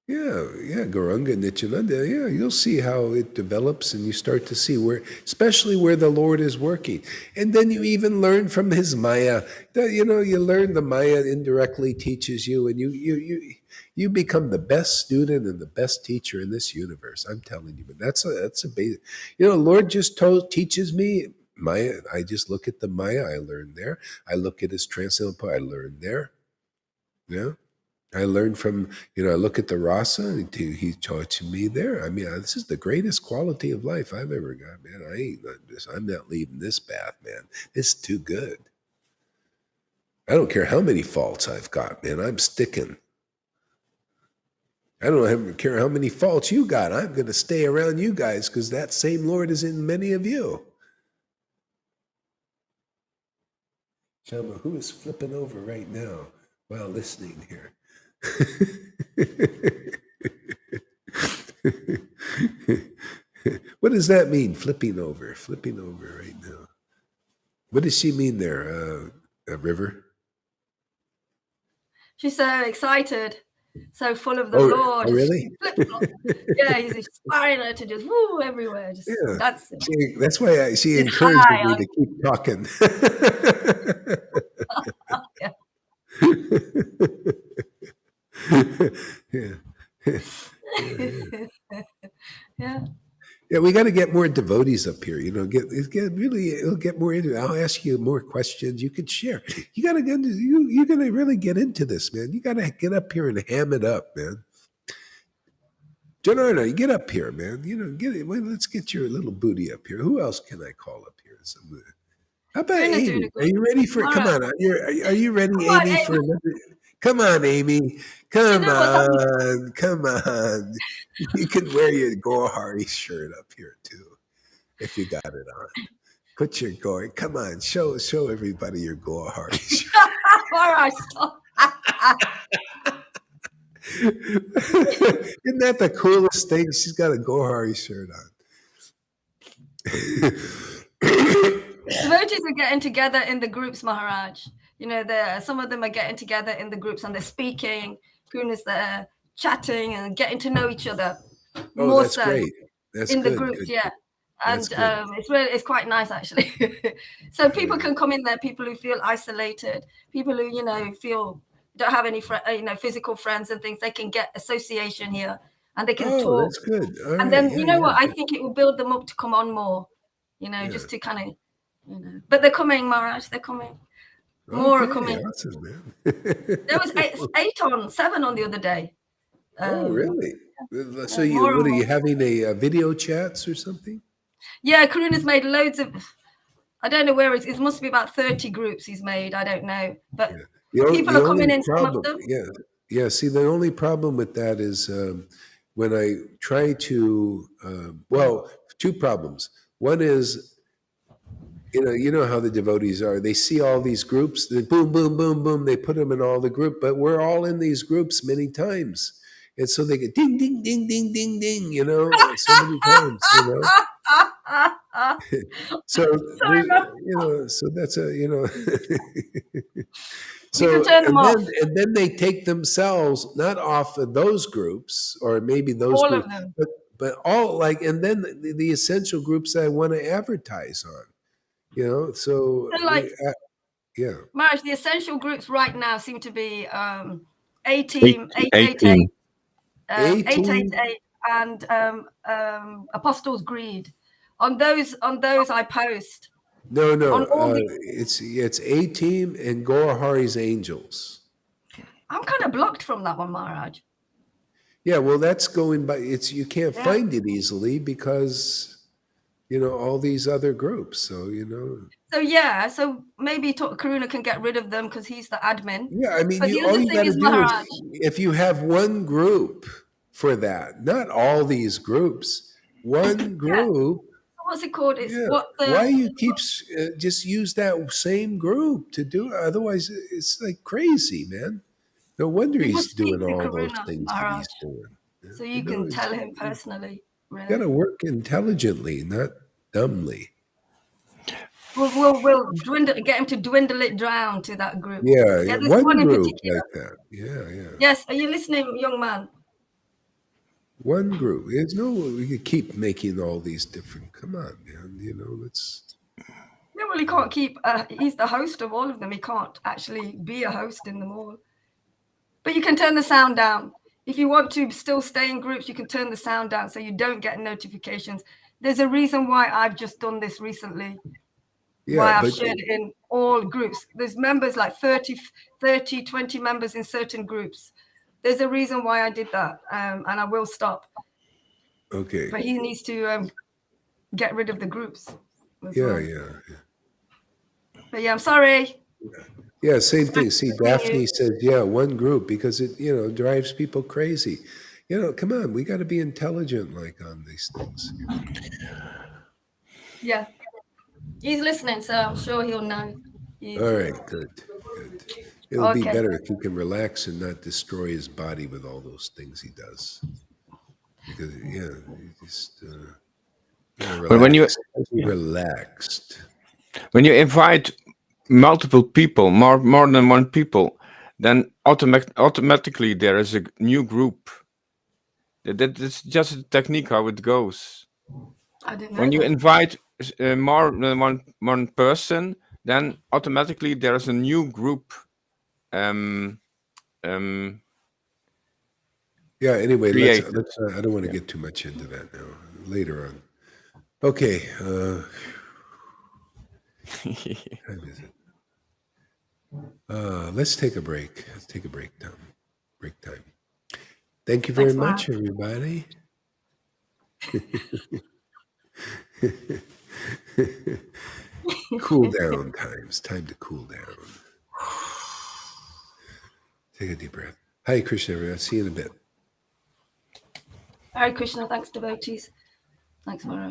Yeah, Gauranga Nityananda. Yeah, you'll see how it develops, and you start to see where, especially where the Lord is working. And then you even learn from his Maya. You learn the Maya indirectly teaches you, and you become the best student and the best teacher in this universe. I'm telling you, but that's a basic. Lord just teaches me Maya. I just look at the Maya. I learn there. I look at his transcendental. I learn there. Yeah. I learned from, I look at the rasa, and he taught me there. I mean, this is the greatest quality of life I've ever got, man. I'm not leaving this path, man. It's too good. I don't care how many faults I've got, man. I'm sticking. I don't care how many faults you got. I'm going to stay around you guys because that same Lord is in many of you. Shama, who is flipping over right now while listening here? What does that mean? Flipping over right now. What does she mean there, River? She's so excited, so full of the Lord. Oh, really? Yeah, he's inspiring her to just woo everywhere, just dancing. That's why she encouraged me to keep talking. Yeah, we got to get more devotees up here. It'll get more into it. I'll ask you more questions. You can share. You got to get into, you're going to really get into this, man. You got to get up here and ham it up, man. Janarna, you get up here, man. Let's get your little booty up here. Who else can I call up here? How about Amy? Are you ready for? Come on, are you ready, Amy, for another? Come on, Amy. Come on. You can wear your Gohari shirt up here too, if you got it on. Put your Gohari. Come on, show everybody your Gohari shirt. Isn't that the coolest thing? She's got a Gohari shirt on. Devotees are getting together in the groups, Maharaj. Some of them are getting together in the groups and they're speaking. Goodness, they're chatting and getting to know each other. Oh, that's great. That's in good, the groups, good. yeah. And it's quite nice actually. So people can come in there. People who feel isolated, people who feel don't have any physical friends and things. They can get association here, and they can talk. That's good. All and right. then what? I think it will build them up to come on more. Just to kind of. But they're coming, Maharaj. They're coming. More are coming. Awesome, man. There was 7 on the other day. Oh, really? So what are you having a video chats or something? Yeah, Karuna's made loads of. I don't know where it must be about 30 groups he's made. I don't know, but people are coming in. Some of them. Yeah. See, the only problem with that is when I try to. 2 problems. One is. You know how the devotees are. They see all these groups, they boom, boom, boom, boom. They put them in all the group, but we're all in these groups many times, and so they get ding, ding, ding, ding, ding, ding. So many times. So so that's a So and then they take themselves not off of those groups or maybe those all groups, of them. but all and then the essential groups I want to advertise on. So Marriage, the essential groups right now seem to be A-Team, 888, 888, and Apostles' Greed. On those I post. No. It's A-Team and Gaurahari's Angels. I'm kind of blocked from that one, Maharaj. Yeah, well, that's going by. You can't find it easily because all these other groups. So, So yeah, so maybe Karuna can get rid of them because he's the admin. yeah, I mean, But the all other you thing got to is, do is, Maharaj, if you have one group for that, not all these groups, one group. what's it called? It's Yeah. what Why the you keep just use that same group to do it? Otherwise, it's like crazy, man. No wonder you he's must speak doing to all those Karuna, things that Maharaj, he's doing. so you can It's, tell him personally. got Really, to work intelligently, not dumbly. we'll get him to dwindle it down to that group. Yeah, There's one one in group particular. like that. Yeah. Yes, are you listening, young man? One group. There's no, we could keep making all these different. Come on, man. Let's. Yeah, well, he can't keep. He's the host of all of them. He can't actually be a host in them all. But you can turn the sound down. If you want to still stay in groups, you can turn the sound down so you don't get notifications. There's a reason why I've just done this recently. Yeah, why I've but shared it in all groups. There's members like 30, 20 members in certain groups. There's a reason why I did that, and I will stop. okay. But he needs to get rid of the groups. Yeah. But yeah, I'm sorry. Yeah, same thing. See, Daphne says, yeah, one group because it, drives people crazy. Come on, we got to be intelligent like on these things. Yeah. He's listening, so I'm sure he'll know. All right, good. It'll be better if he can relax and not destroy his body with all those things he does. Because, he just relax. But when you invite multiple people, more than one people, then automatically there is a new group. That's just a technique how it goes. I didn't know When you that. invite more than one person, then automatically there is a new group. Yeah, anyway, created. let's I don't want to get too much into that now. Later on. Okay. Time is it? Let's take a break. Let's take a break time. Thank you very much, everybody. Cool down times. Time to cool down. Take a deep breath. Hare Krishna, everyone. See you in a bit. Hare Krishna. Thanks, devotees. Thanks, Maharaj.